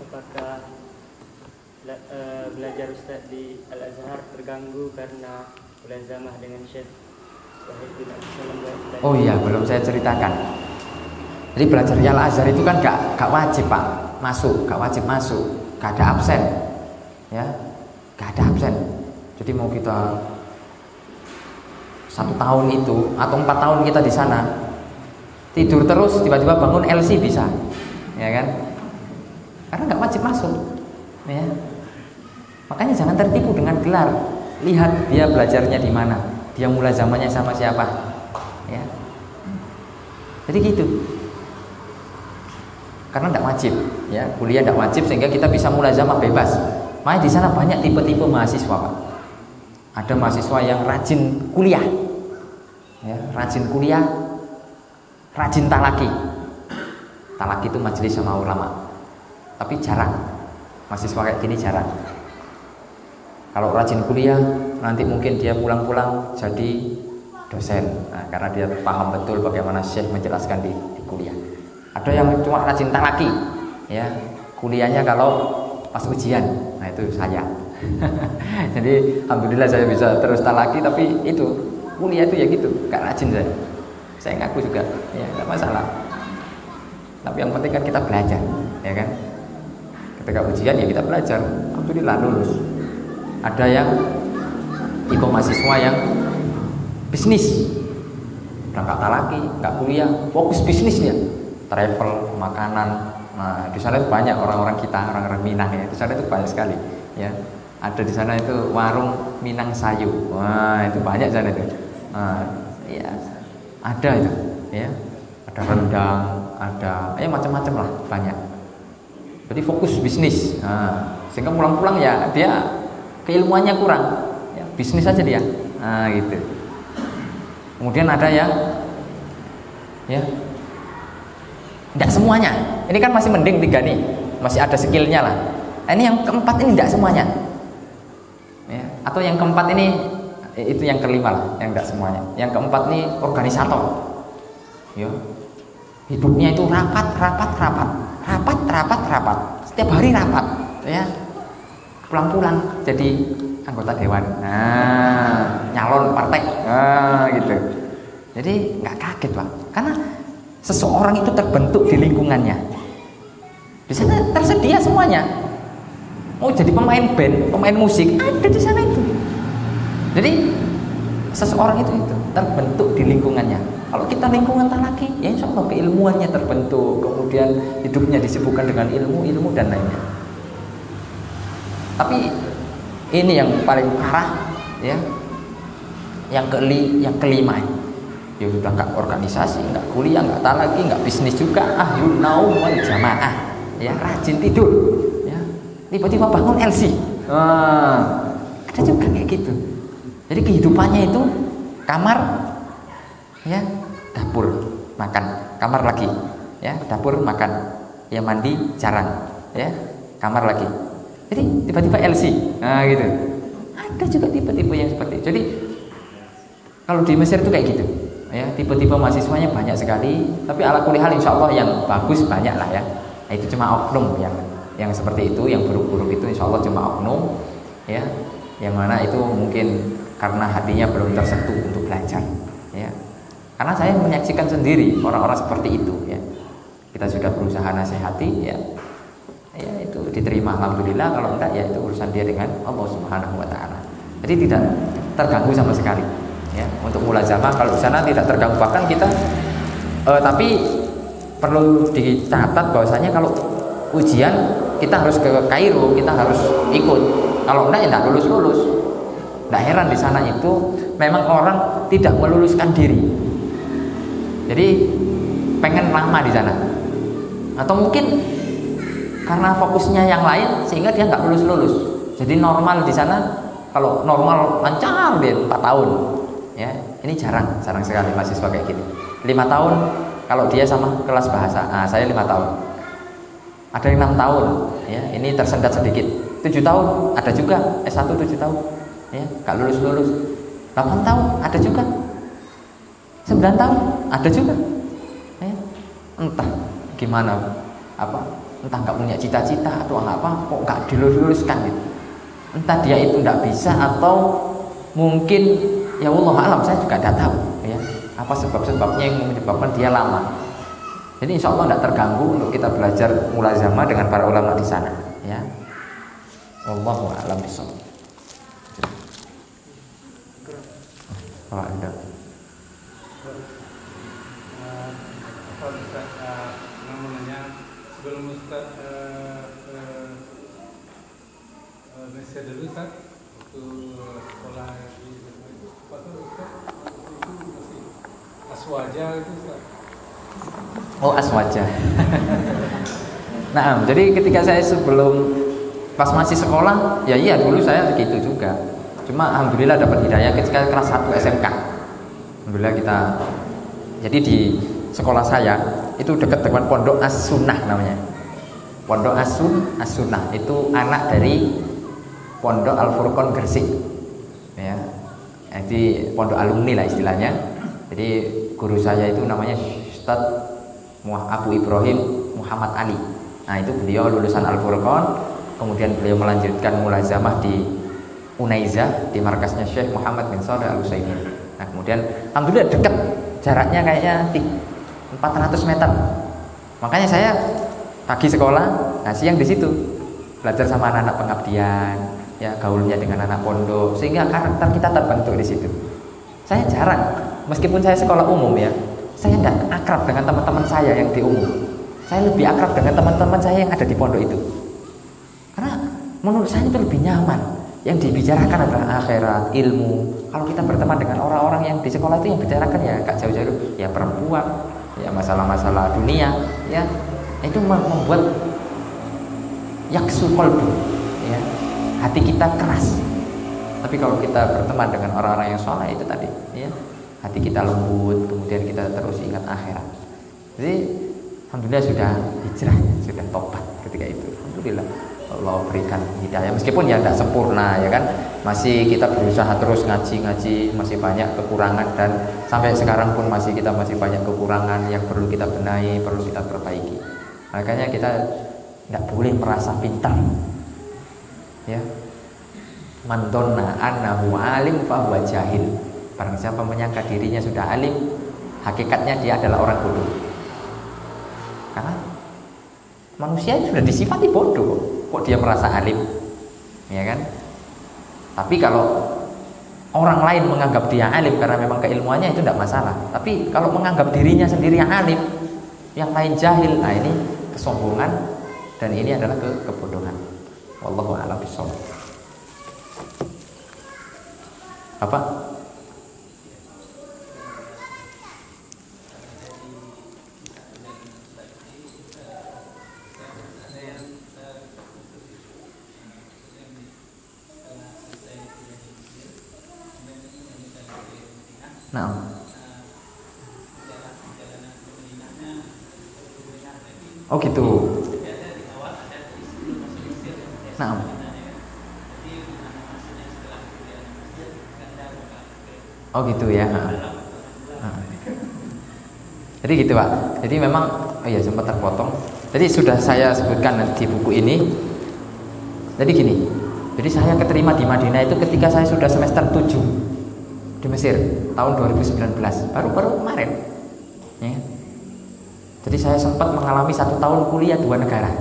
Apakah belajar Ustaz di Al-Azhar terganggu karena mulazamah dengan Syekh Wahid bin Abdussalam?
Oh iya, belum saya ceritakan. Jadi belajar di Al-Azhar itu kan gak wajib, Pak, masuk, gak wajib masuk, gak ada absen, ya, gak ada absen. Jadi mau kita 1 tahun itu atau 4 tahun kita di sana tidur terus, tiba-tiba bangun LC bisa, ya kan? Karena gak wajib masuk, ya. Makanya jangan tertipu dengan gelar. Lihat dia belajarnya di mana, dia mulazamahnya sama siapa, ya. Jadi gitu. Karena tidak wajib, ya, kuliah tidak wajib sehingga kita bisa mulazamah bebas. Makanya di sana banyak tipe-tipe mahasiswa, Pak. Ada mahasiswa yang rajin kuliah, ya, rajin kuliah, rajin talaki. Talaki itu majelis sama ulama, tapi jarang. Mahasiswa kayak gini jarang. Kalau rajin kuliah, nanti mungkin dia pulang-pulang jadi dosen, nah, karena dia paham betul bagaimana Syekh menjelaskan di kuliah. Ada yang cuma rajin talaki, ya, kuliahnya kalau pas ujian, nah itu saya. Jadi alhamdulillah saya bisa terus talaki, tapi itu kuliah itu ya gitu, gak rajin saya. Saya ngaku juga, ya gak masalah. Tapi yang penting kan kita belajar, ya kan. Ketika ujian ya kita belajar, alhamdulillah lulus. Ada yang tipe mahasiswa yang bisnis, berangkat talaki, nggak kuliah, fokus bisnisnya, travel, makanan. Nah, di sana itu banyak orang-orang kita, orang-orang Minang, ya. Di sana itu banyak sekali, ya. Ada di sana itu warung Minang Sayu, wah itu banyak di sana itu. Ya, ada itu, ya. Ada rendang, ada, ya macam-macam lah, banyak. Jadi fokus bisnis, sehingga pulang-pulang ya dia keilmuannya kurang, ya, bisnis aja dia, gitu. Kemudian ada yang, ya, tidak semuanya. Ini kan masih mending 3 nih, masih ada skillnya lah. Ini yang keempat ini tidak semuanya, ya. Atau yang keempat ini, itu yang kelima lah, yang tidak semuanya. Yang keempat ini organisator, ya. Hidupnya itu rapat, setiap hari rapat, ya. Pulang-pulang jadi anggota dewan, nyalon partai, gitu. Jadi nggak kaget, Pak, karena seseorang itu terbentuk di lingkungannya. Di sana tersedia semuanya, mau jadi pemain band, pemain musik, ada di sana itu. Jadi seseorang itu terbentuk di lingkungannya. Kalau kita lingkungan talaki, ya insya Allah keilmuannya terbentuk, kemudian hidupnya disibukkan dengan ilmu dan lainnya. Tapi ini yang paling parah, ya, yang kelima, ya sudah nggak organisasi, nggak kuliah, nggak talaki, nggak bisnis juga, ahlun naum wal jamaah, ya rajin tidur, ya tiba-tiba bangun LC, ada juga kayak gitu. Jadi kehidupannya itu kamar, ya dapur makan, kamar lagi, ya dapur makan, ya mandi jarang, ya kamar lagi. Jadi tiba-tiba LC, nah gitu. Ada juga tipe-tipe yang seperti itu. Jadi kalau di Mesir itu kayak gitu, ya tipe-tipe mahasiswanya banyak sekali. Tapi ala kulli hal insya Allah yang bagus banyak lah ya. Nah, itu cuma oknum yang seperti itu, yang buruk-buruk itu insya Allah cuma oknum, ya. Yang mana itu mungkin karena hatinya belum tersentuh untuk belajar, ya. Karena saya menyaksikan sendiri orang-orang seperti itu, ya. Kita sudah berusaha nasihati, ya itu diterima alhamdulillah, kalau enggak ya itu urusan dia dengan Allah Subhanahu wa taala. Jadi tidak terganggu sama sekali, ya. Untuk mulazamah kalau di sana tidak terganggu, bahkan kita tapi perlu dicatat bahwasanya kalau ujian kita harus ke Kairo, kita harus ikut. Kalau enggak ya enggak lulus. Enggak heran di sana itu memang orang tidak meluluskan diri. Jadi pengen lama di sana. Atau mungkin karena fokusnya yang lain sehingga dia nggak lulus. Jadi normal di sana, kalau normal lancar dia 4 tahun, ya ini jarang sekali mahasiswa kayak gini. 5 tahun kalau dia sama kelas bahasa, saya 5 tahun. Ada yang 6 tahun, ya ini tersendat sedikit. 7 tahun ada juga, S1 7 tahun, ya nggak lulus. 8 tahun ada juga, 9 tahun ada juga, ya entah gimana entah nggak punya cita-cita atau apa kok nggak dilulus-luluskan gitu. Entah dia itu nggak bisa atau mungkin ya Allah alam, saya juga tidak tahu, ya apa sebab-sebabnya yang menyebabkan dia lama. Jadi insya Allah tidak terganggu untuk kita belajar mulazamah dengan para ulama di sana, ya. Wallahu a'lam bishawab. Kalau ada
sebelum Ustaz Mesir dulu Ustaz, waktu sekolah di itu apa tuh Ustaz, itu masih aswaja itu Ustaz.
Oh aswaja. Nah jadi ketika saya sebelum pas masih sekolah, ya iya dulu saya gitu juga. Cuma alhamdulillah dapat hidayah ketika kelas 1 SMK. Alhamdulillah kita, jadi di sekolah saya itu dekat dengan Pondok As-Sunnah namanya. Pondok As-Sunnah itu anak dari Pondok Al-Furqon Gresik, ya. Jadi pondok alumni lah istilahnya. Jadi guru saya itu namanya Ustadz Abu Ibrahim Muhammad Ali. Nah itu beliau lulusan Al-Furqon, kemudian beliau melanjutkan mulazamah di Unaizah di markasnya Syekh Muhammad bin Shalih Al-Utsaimin. Nah kemudian alhamdulillah dekat, jaraknya kayaknya 400 meter. Makanya saya pagi sekolah, nah siang di situ belajar sama anak-anak pengabdian, ya gaulnya dengan anak pondok, sehingga karakter kita terbentuk di situ. Saya jarang, meskipun saya sekolah umum ya, saya tidak akrab dengan teman-teman saya yang di umum. Saya lebih akrab dengan teman-teman saya yang ada di pondok itu. Karena menurut saya itu lebih nyaman. Yang dibicarakan adalah akhirat, ilmu. Kalau kita berteman dengan orang-orang yang di sekolah itu yang bicarakan ya gak jauh-jauh, ya perempuan, ya masalah-masalah dunia, ya itu membuat yaksu qalbu, ya hati kita keras. Tapi kalau kita berteman dengan orang-orang yang soleh itu tadi, ya hati kita lembut, kemudian kita terus ingat akhirat. Jadi alhamdulillah sudah hijrah, sudah tobat ketika itu. Alhamdulillah Allah berikan hidayah, meskipun ya tidak sempurna, ya kan, masih kita berusaha terus ngaji, masih banyak kekurangan, dan sampai sekarang pun kita masih banyak kekurangan yang perlu kita benahi, perlu kita perbaiki. Makanya kita tidak boleh merasa pintar, ya. Man dhanna annahu alim fa huwa jahil. Barang siapa menyangka dirinya sudah alim, hakikatnya dia adalah orang bodoh. Karena manusia sudah disifati bodoh, kok dia merasa alim? ya kan? Tapi kalau orang lain menganggap dia alim karena memang keilmuannya itu tidak masalah. Tapi kalau menganggap dirinya sendiri yang alim, yang lain jahil, nah ini kesombongan dan ini adalah kebodohan. Wallahu a'lam bishawab. Apa? Nah, oh gitu. Nah, oh gitu ya. Jadi gitu Pak. Jadi memang, oh ya sempat terpotong. Jadi sudah saya sebutkan di buku ini. Jadi gini. Jadi saya keterima di Madinah itu ketika saya sudah semester 7 di Mesir tahun 2019, baru kemarin ya. Jadi saya sempat mengalami 1 tahun kuliah 2 negara.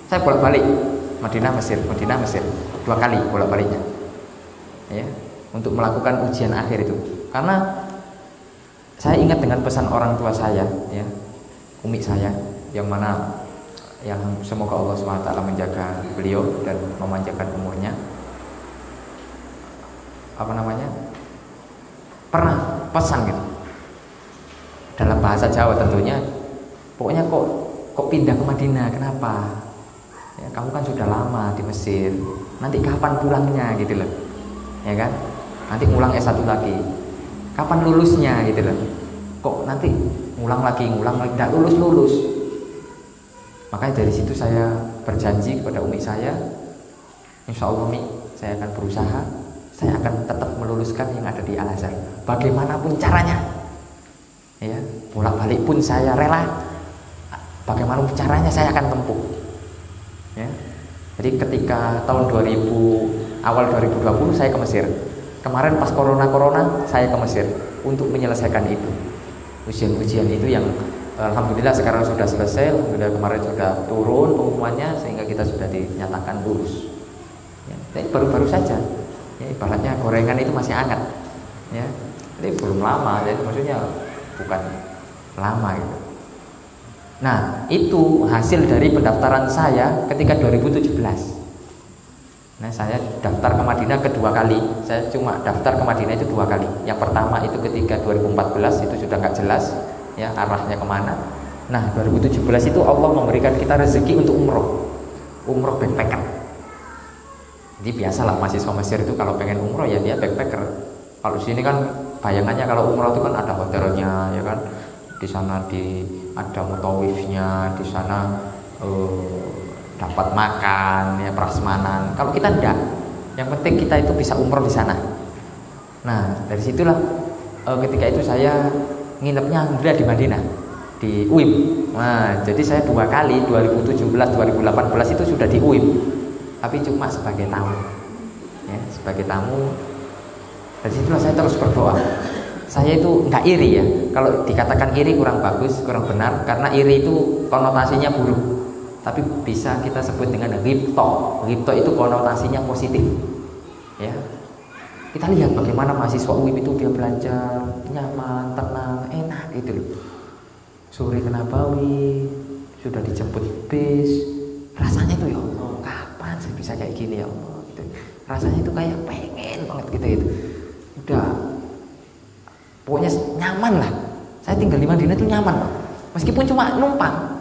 Saya bolak-balik Madinah Mesir 2 kali bolak-baliknya ya, untuk melakukan ujian akhir itu. Karena saya ingat dengan pesan orang tua saya ya, umi saya, yang mana yang semoga Allah SWT menjaga beliau dan memanjangkan umurnya, pernah pesan gitu dalam bahasa Jawa tentunya, pokoknya kok pindah ke Madinah, kenapa ya, kamu kan sudah lama di Mesir, nanti kapan pulangnya gitu loh ya kan, nanti ngulang S1 lagi, kapan lulusnya gitu loh, kok nanti ngulang lagi tidak lulus. Makanya dari situ saya berjanji kepada umi saya, insya Allah umi, saya akan berusaha, saya akan tetap meluluskan yang ada di Al-Azhar bagaimanapun caranya ya, bolak-balik pun saya rela, bagaimanapun caranya saya akan tempuh ya. Jadi ketika tahun awal 2020 saya ke Mesir, kemarin pas corona saya ke Mesir untuk menyelesaikan itu, ujian itu yang alhamdulillah sekarang sudah selesai, alhamdulillah kemarin sudah turun pengumumannya sehingga kita sudah dinyatakan lulus ya. Tapi baru-baru saja ya, ibaratnya gorengan itu masih hangat ya, jadi belum lama, jadi maksudnya bukan lama gitu. Nah itu hasil dari pendaftaran saya ketika 2017. Nah saya daftar ke Madinah kedua kali, saya cuma daftar ke Madinah itu 2 kali. Yang pertama itu ketika 2014 itu sudah nggak jelas ya arahnya kemana. Nah 2017 itu Allah memberikan kita rezeki untuk umroh backpacker. Jadi biasalah mahasiswa Mesir itu kalau pengen umroh ya dia backpacker. Kalau di sini kan bayangannya kalau umroh itu kan ada hotelnya ya kan, di sana ada mutawifnya, di sana dapat makan ya, prasmanan. Kalau kita enggak, yang penting kita itu bisa umroh di sana. Nah dari situlah ketika itu saya nginepnya alhamdulillah di Madinah, di UIM. Nah jadi saya 2 kali 2017 2018 itu sudah di UIM, tapi cuma sebagai tamu ya, sebagai tamu. Dari situlah saya terus berdoa. Saya itu nggak iri ya, kalau dikatakan iri kurang bagus, kurang benar, karena iri itu konotasinya buruk, tapi bisa kita sebut dengan ghibto. Ghibto itu konotasinya positif ya. Kita lihat bagaimana mahasiswa UIM itu dia belajar nyaman, tenang, enak gitu loh. Sore ke Nabawi, sudah dijemput bis, rasanya tuh ya Allah, kapan saya bisa kayak gini ya Allah gitu. Rasanya itu kayak pengen banget gitu. Udah pokoknya nyaman lah. Saya tinggal di Madinah itu nyaman Pak. Meskipun cuma numpang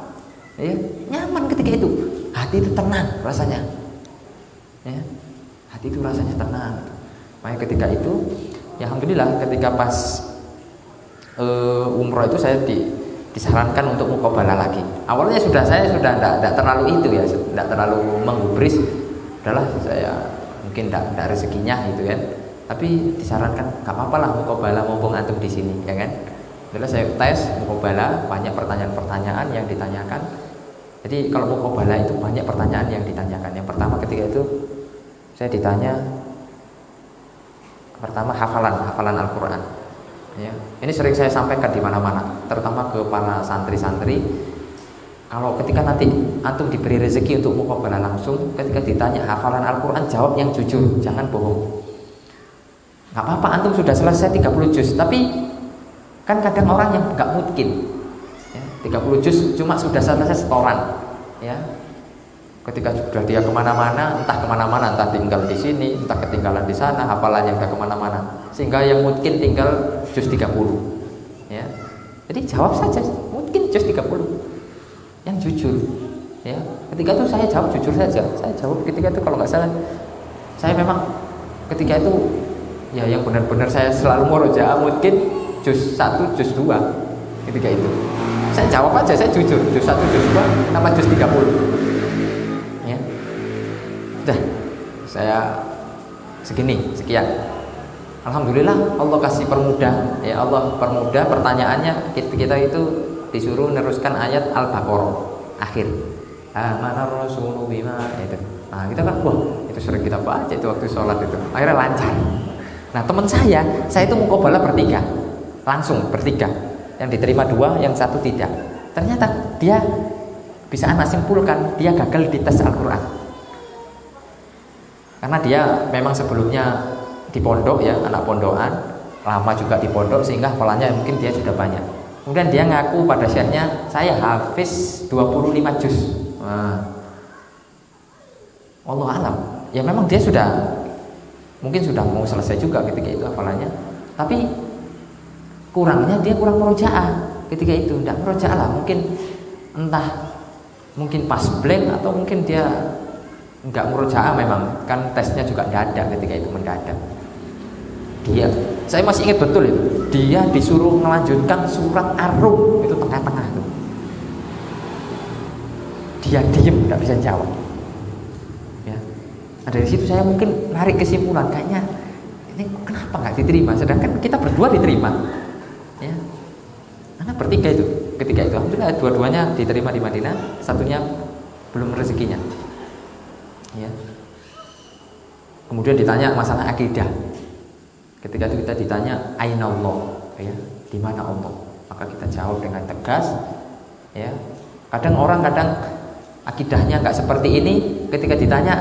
ya, nyaman ketika itu. Hati itu tenang rasanya ya. Hati itu rasanya tenang gitu. Makanya ketika itu ya alhamdulillah ketika pas umroh itu saya disarankan untuk muqabalah lagi. Awalnya saya sudah tidak terlalu itu ya, tidak terlalu menggubris. Udahlah saya mungkin tidak rezekinya gitu kan. Tapi disarankan nggak apa-apa lah muqabalah mumpung antum di sini ya kan. Adalah saya tes muqabalah, banyak pertanyaan-pertanyaan yang ditanyakan. Jadi kalau muqabalah itu banyak pertanyaan yang ditanyakan. Yang pertama ketika itu saya ditanya pertama hafalan Al-Qur'an. Ya. Ini sering saya sampaikan di mana-mana, terutama ke para santri-santri. Kalau ketika nanti antum diberi rezeki untuk muqabalah langsung, ketika ditanya hafalan Al-Quran, jawab yang jujur, jangan bohong. Gak apa-apa antum sudah selesai 30 juz, tapi kan kadang orang yang gak mungkin ya, 30 juz cuma sudah selesai setoran ya. Ketika sudah dia kemana-mana, entah tinggal di sini, entah ketinggalan di sana, hafalannya udah kemana-mana, sehingga yang mungkin tinggal juz 30 ya. Jadi jawab saja, mungkin juz 30 yang jujur ya. Ketika itu saya jawab jujur saja. Saya jawab ketika itu, kalau nggak salah saya memang ketika itu ya yang benar-benar saya selalu murojaah mungkin juz 1, juz 2 ketika itu. Saya jawab aja, saya jujur, juz 1, juz 2 tambah juz 30 ya. Sudah, saya sekian. Alhamdulillah Allah kasih permudah ya, Allah permudah pertanyaannya. Kita itu disuruh meneruskan ayat Al-Baqarah akhir. Amanar rasulu bima itu. Nah, kita kan wah, itu sering kita baca itu waktu sholat itu. Akhirnya lancar. Nah, teman saya itu muqabalah bertiga. Langsung bertiga. Yang diterima 2, yang 1 tidak. Ternyata dia bisa anak simpulkan dia gagal di tes Al-Qur'an. Karena dia memang sebelumnya di pondok ya, anak pondokan, lama juga di pondok sehingga hafalannya mungkin dia sudah banyak. Kemudian dia ngaku pada syekhnya, saya hafiz 25 juz. Allah alam. Ya memang dia mungkin sudah mau selesai juga ketika itu hafalannya. Tapi kurangnya dia kurang murojaah ketika itu. Tidak murojaah lah, mungkin pas blank atau mungkin dia enggak murojaah memang. Kan tesnya juga mendadak ketika itu, mendadak. Saya masih ingat betul itu. Dia disuruh melanjutkan surat Ar-Rum itu tengah-tengah itu. Dia diem, tidak bisa jawab. Ya. Nah, dari situ saya mungkin narik kesimpulan, kayaknya ini kenapa nggak diterima? Sedangkan kita berdua diterima. Ya. Karena bertiga itu, ketika itu, alhamdulillah dua-duanya diterima di Madinah, satunya belum rezekinya. Ya. Kemudian ditanya masalah akidah. Ketika itu kita ditanya aina Allah ya, di mana Allah? Maka kita jawab dengan tegas ya. Kadang akidahnya enggak seperti ini, ketika ditanya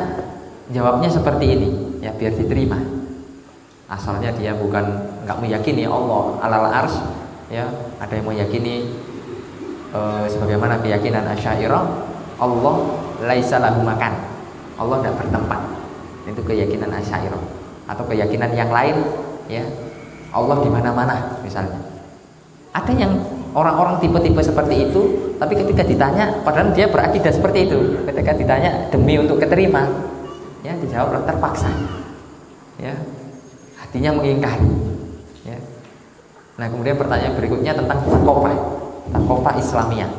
jawabnya seperti ini ya, biar diterima. Asalnya dia enggak meyakini Allah alal arsy ya, ada yang meyakini sebagaimana keyakinan Asy'ariyah, Allah laisa lahu makan. Allah tidak bertempat. Itu keyakinan Asy'ariyah. Atau keyakinan yang lain ya, Allah di mana-mana misalnya. Ada yang orang-orang tipe-tipe seperti itu, tapi ketika ditanya padahal dia berakidah seperti itu, ketika ditanya demi untuk keterima ya, dijawab terpaksa ya, hatinya mengingkari ya. Nah, kemudian pertanyaan berikutnya tentang thaqafah Islamiyah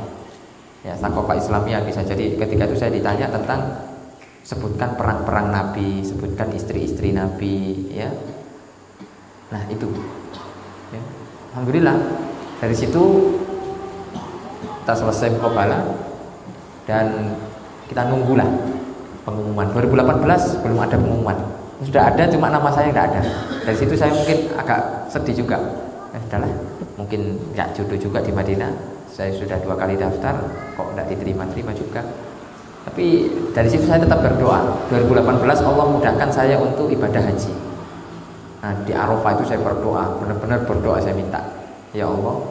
ya. Thaqafah Islamiyah bisa jadi ketika itu saya ditanya tentang sebutkan perang-perang Nabi, sebutkan istri-istri Nabi ya. Nah itu ya. Alhamdulillah dari situ kita selesai muqabalah dan kita nunggulah pengumuman. 2018 belum ada pengumuman, sudah ada cuma nama saya nggak ada. Dari situ saya mungkin agak sedih juga. Sudahlah, mungkin nggak jodoh juga di Madinah. Saya sudah 2 kali daftar kok nggak diterima juga. Tapi dari situ saya tetap berdoa. 2018 Allah mudahkan saya untuk ibadah haji. Nah, di Arafah itu saya berdoa, benar-benar berdoa, saya minta, ya Allah,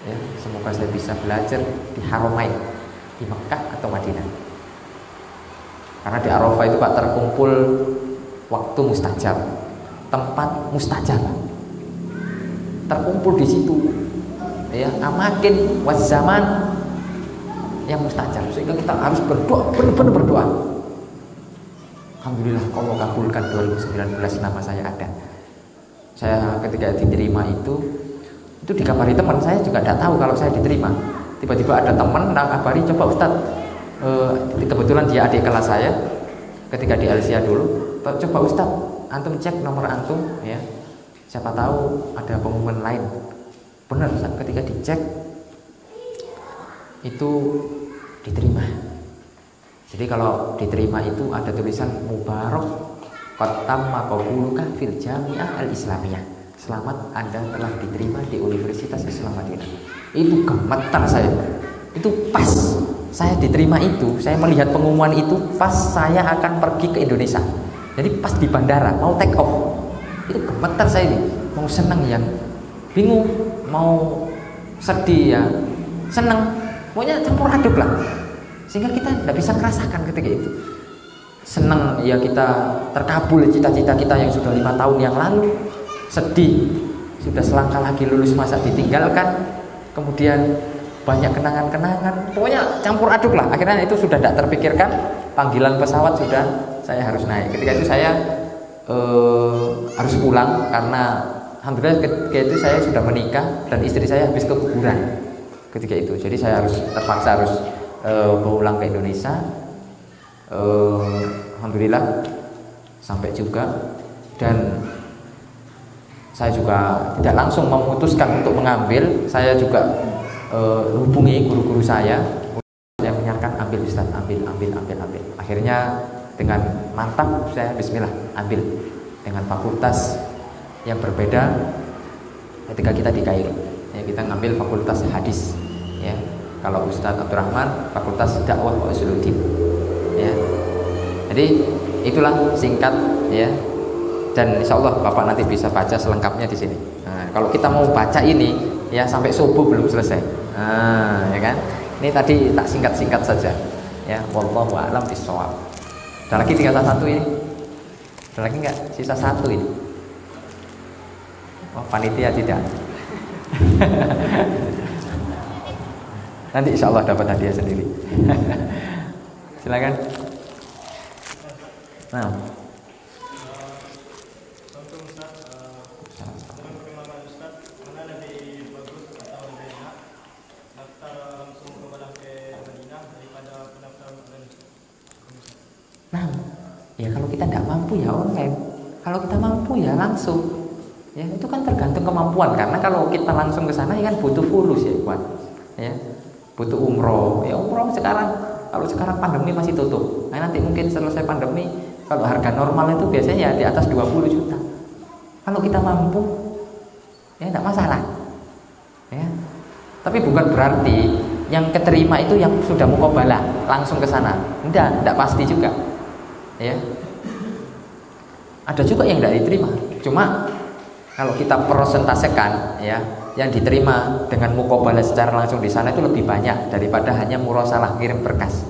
ya semoga saya bisa belajar di Haramain, di Mekah atau Madinah. Karena di Arafah itu Pak terkumpul waktu mustajab, tempat mustajab, terkumpul di situ, ya amakin wazaman yang mustajab, sehingga kita harus berdoa, benar-benar berdoa. Alhamdulillah Allah kabulkan 2019 nama saya ada. Saya ketika diterima itu dikabari teman, saya juga tidak tahu kalau saya diterima. Tiba-tiba ada teman kabari, coba Ustaz, kebetulan dia adik kelas saya ketika di Alsia dulu, coba Ustaz antum cek nomor antum ya, siapa tahu ada pengumuman lain. Benar Ustaz, ketika dicek itu diterima. Jadi kalau diterima itu ada tulisan Mubarak qad tamma qabuluka fil Jami'ah Al-Islamiyah. Selamat, Anda telah diterima di Universitas Islam Madinah. Itu gemetar saya. Itu pas saya diterima itu, saya melihat pengumuman itu pas saya akan pergi ke Indonesia. Jadi pas di bandara mau take off, itu gemetar saya ini, mau senang ya, bingung, mau sedih ya, senang, pokoknya campur aduk lah. Sehingga kita tidak bisa merasakan ketika itu. Senang ya kita terkabul cita-cita kita yang sudah 5 tahun yang lalu. Sedih, sudah selangkah lagi lulus masa ditinggalkan. Kemudian banyak kenangan-kenangan, pokoknya campur aduk lah. Akhirnya itu sudah tidak terpikirkan, panggilan pesawat sudah saya harus naik. Ketika itu saya harus pulang karena alhamdulillah ketika itu saya sudah menikah dan istri saya habis keguguran ketika itu. Jadi saya terpaksa harus pulang ke Indonesia. Alhamdulillah sampai juga, dan saya juga tidak langsung memutuskan untuk mengambil. Saya juga hubungi guru-guru saya yang menyarankan ambil Ustaz, ambil. Akhirnya dengan mantap saya bismillah ambil dengan fakultas yang berbeda. Ketika kita di Kairo ya, kita ngambil fakultas hadis ya. Kalau Ustaz Abdurrahman fakultas dakwah wa usuluddin ya. Jadi itulah singkat ya, dan insya Allah Bapak nanti bisa baca selengkapnya di sini. Nah, kalau kita mau baca ini ya sampai subuh belum selesai. Nah, ya kan? Ini tadi tak singkat-singkat saja. Ya, wallahu a'lam bishawab. Ada lagi tinggal satu ini. Ada lagi enggak? Sisa satu ini. Oh, panitia tidak. Nanti insya Allah dapat hadiah sendiri. Silakan. Nah. Nah, ya kalau kita tidak mampu ya online. Kalau kita mampu ya langsung. Ya itu kan tergantung kemampuan, karena kalau kita langsung ke sana ya kan butuh fulus ya, Ikhwan. Ya, butuh umroh. Ya umroh sekarang, kalau sekarang pandemi masih tutup. Nah, nanti mungkin selesai pandemi, kalau harga normal itu biasanya ya di atas 20 juta. Kalau kita mampu, ya tidak masalah. Ya. Tapi bukan berarti yang keterima itu yang sudah muqabalah langsung ke sana. Tidak pasti juga. Ya. Ada juga yang tidak diterima. Cuma kalau kita persentasekan ya, yang diterima dengan muqabalah secara langsung di sana itu lebih banyak daripada hanya murasalah kirim berkas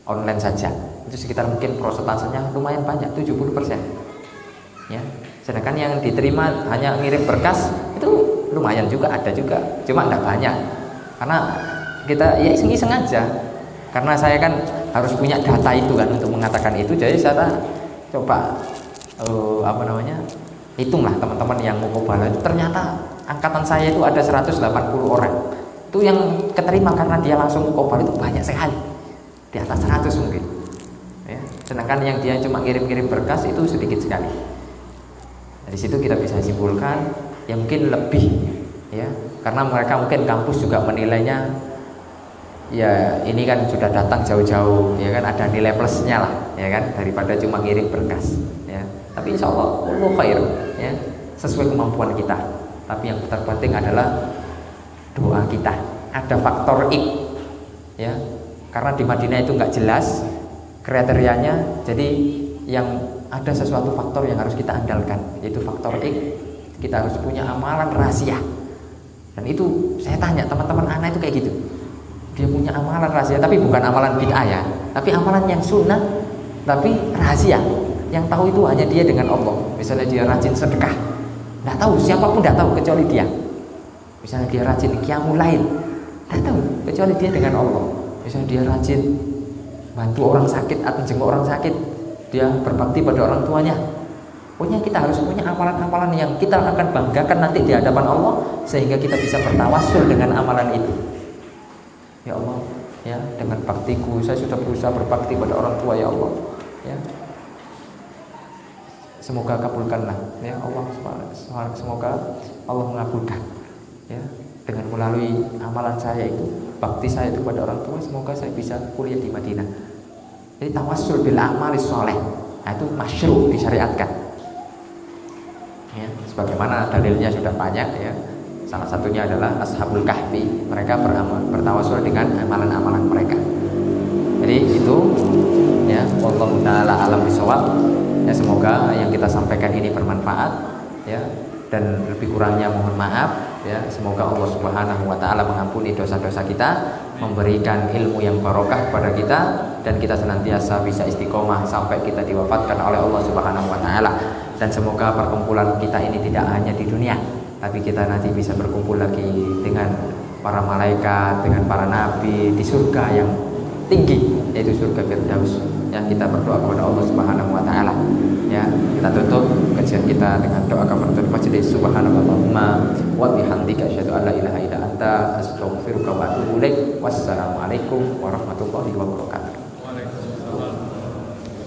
online saja. Itu sekitar mungkin prosentasenya lumayan banyak, 70%. Ya. Sedangkan yang diterima hanya ngirim berkas itu lumayan juga, ada juga, cuma tidak banyak. Karena kita ya iseng-iseng aja. Karena saya kan harus punya data itu kan untuk mengatakan itu. Jadi saya coba hitunglah teman-teman yang muqabalah itu, ternyata angkatan saya itu ada 180 orang. Itu yang keterima karena dia langsung muqabalah itu banyak sekali. Di atas 100 mungkin. Ya. Sedangkan yang dia cuma kirim-kirim berkas itu sedikit sekali. Dari situ kita bisa simpulkan ya mungkin lebih ya, karena mereka mungkin kampus juga menilainya ya ini kan sudah datang jauh-jauh ya kan, ada nilai plusnya lah ya kan, daripada cuma ngirim berkas ya. Tapi insya Allah Allah khair ya, sesuai kemampuan kita. Tapi yang terpenting adalah doa kita. Ada faktor X ya, karena di Madinah itu nggak jelas kriterianya. Jadi yang ada sesuatu faktor yang harus kita andalkan, yaitu faktor X. Kita harus punya amalan rahasia. Dan itu saya tanya teman-teman anak itu kayak gitu. Dia punya amalan rahasia, tapi bukan amalan bid'ah ya, tapi amalan yang sunnah, tapi rahasia. Yang tahu itu hanya dia dengan Allah. Misalnya dia rajin sedekah, nggak tahu, siapapun nggak tahu kecuali dia. Misalnya dia rajin qiyamul lail, nggak tahu kecuali dia dengan Allah. Misalnya dia rajin bantu orang sakit atau jenguk orang sakit, dia berbakti pada orang tuanya. Pokoknya kita harus punya amalan-amalan yang kita akan banggakan nanti di hadapan Allah, sehingga kita bisa bertawassul dengan amalan itu. Ya Allah, ya dengan baktiku saya sudah berusaha berbakti pada orang tua ya Allah. Ya. Semoga kabulkanlah ya Allah, semoga Allah mengabulkan ya, dengan melalui amalan saya itu, bakti saya itu pada orang tua, semoga saya bisa kuliah di Madinah. Jadi tawassul bil a'malis sholeh, nah itu masyru', disyariatkan ya, sebagaimana dalilnya sudah banyak ya. Salah satunya adalah Ashabul Kahfi. Mereka bertawasul dengan amalan-amalan mereka. Jadi itu ya, wallahu taala alam bisawab. Ya, semoga yang kita sampaikan ini bermanfaat ya, dan lebih kurangnya mohon maaf ya. Semoga Allah Subhanahu wa taala mengampuni dosa-dosa kita, memberikan ilmu yang barokah kepada kita, dan kita senantiasa bisa istiqomah sampai kita diwafatkan oleh Allah Subhanahu wa taala. Dan semoga perkumpulan kita ini tidak hanya di dunia, tapi kita nanti bisa berkumpul lagi dengan para malaikat, dengan para nabi di surga yang tinggi, yaitu surga Firdaus. Ya, kita berdoa kepada Allah Subhanahu wa taala. Ya, kita tutup kajian kita dengan doa kafaratul majlis. Subhanallahumma wa bihamdika asyhadu an la ilaha illa anta astaghfiruka wa atubu ilaik. Wassalamualaikum warahmatullahi wabarakatuh.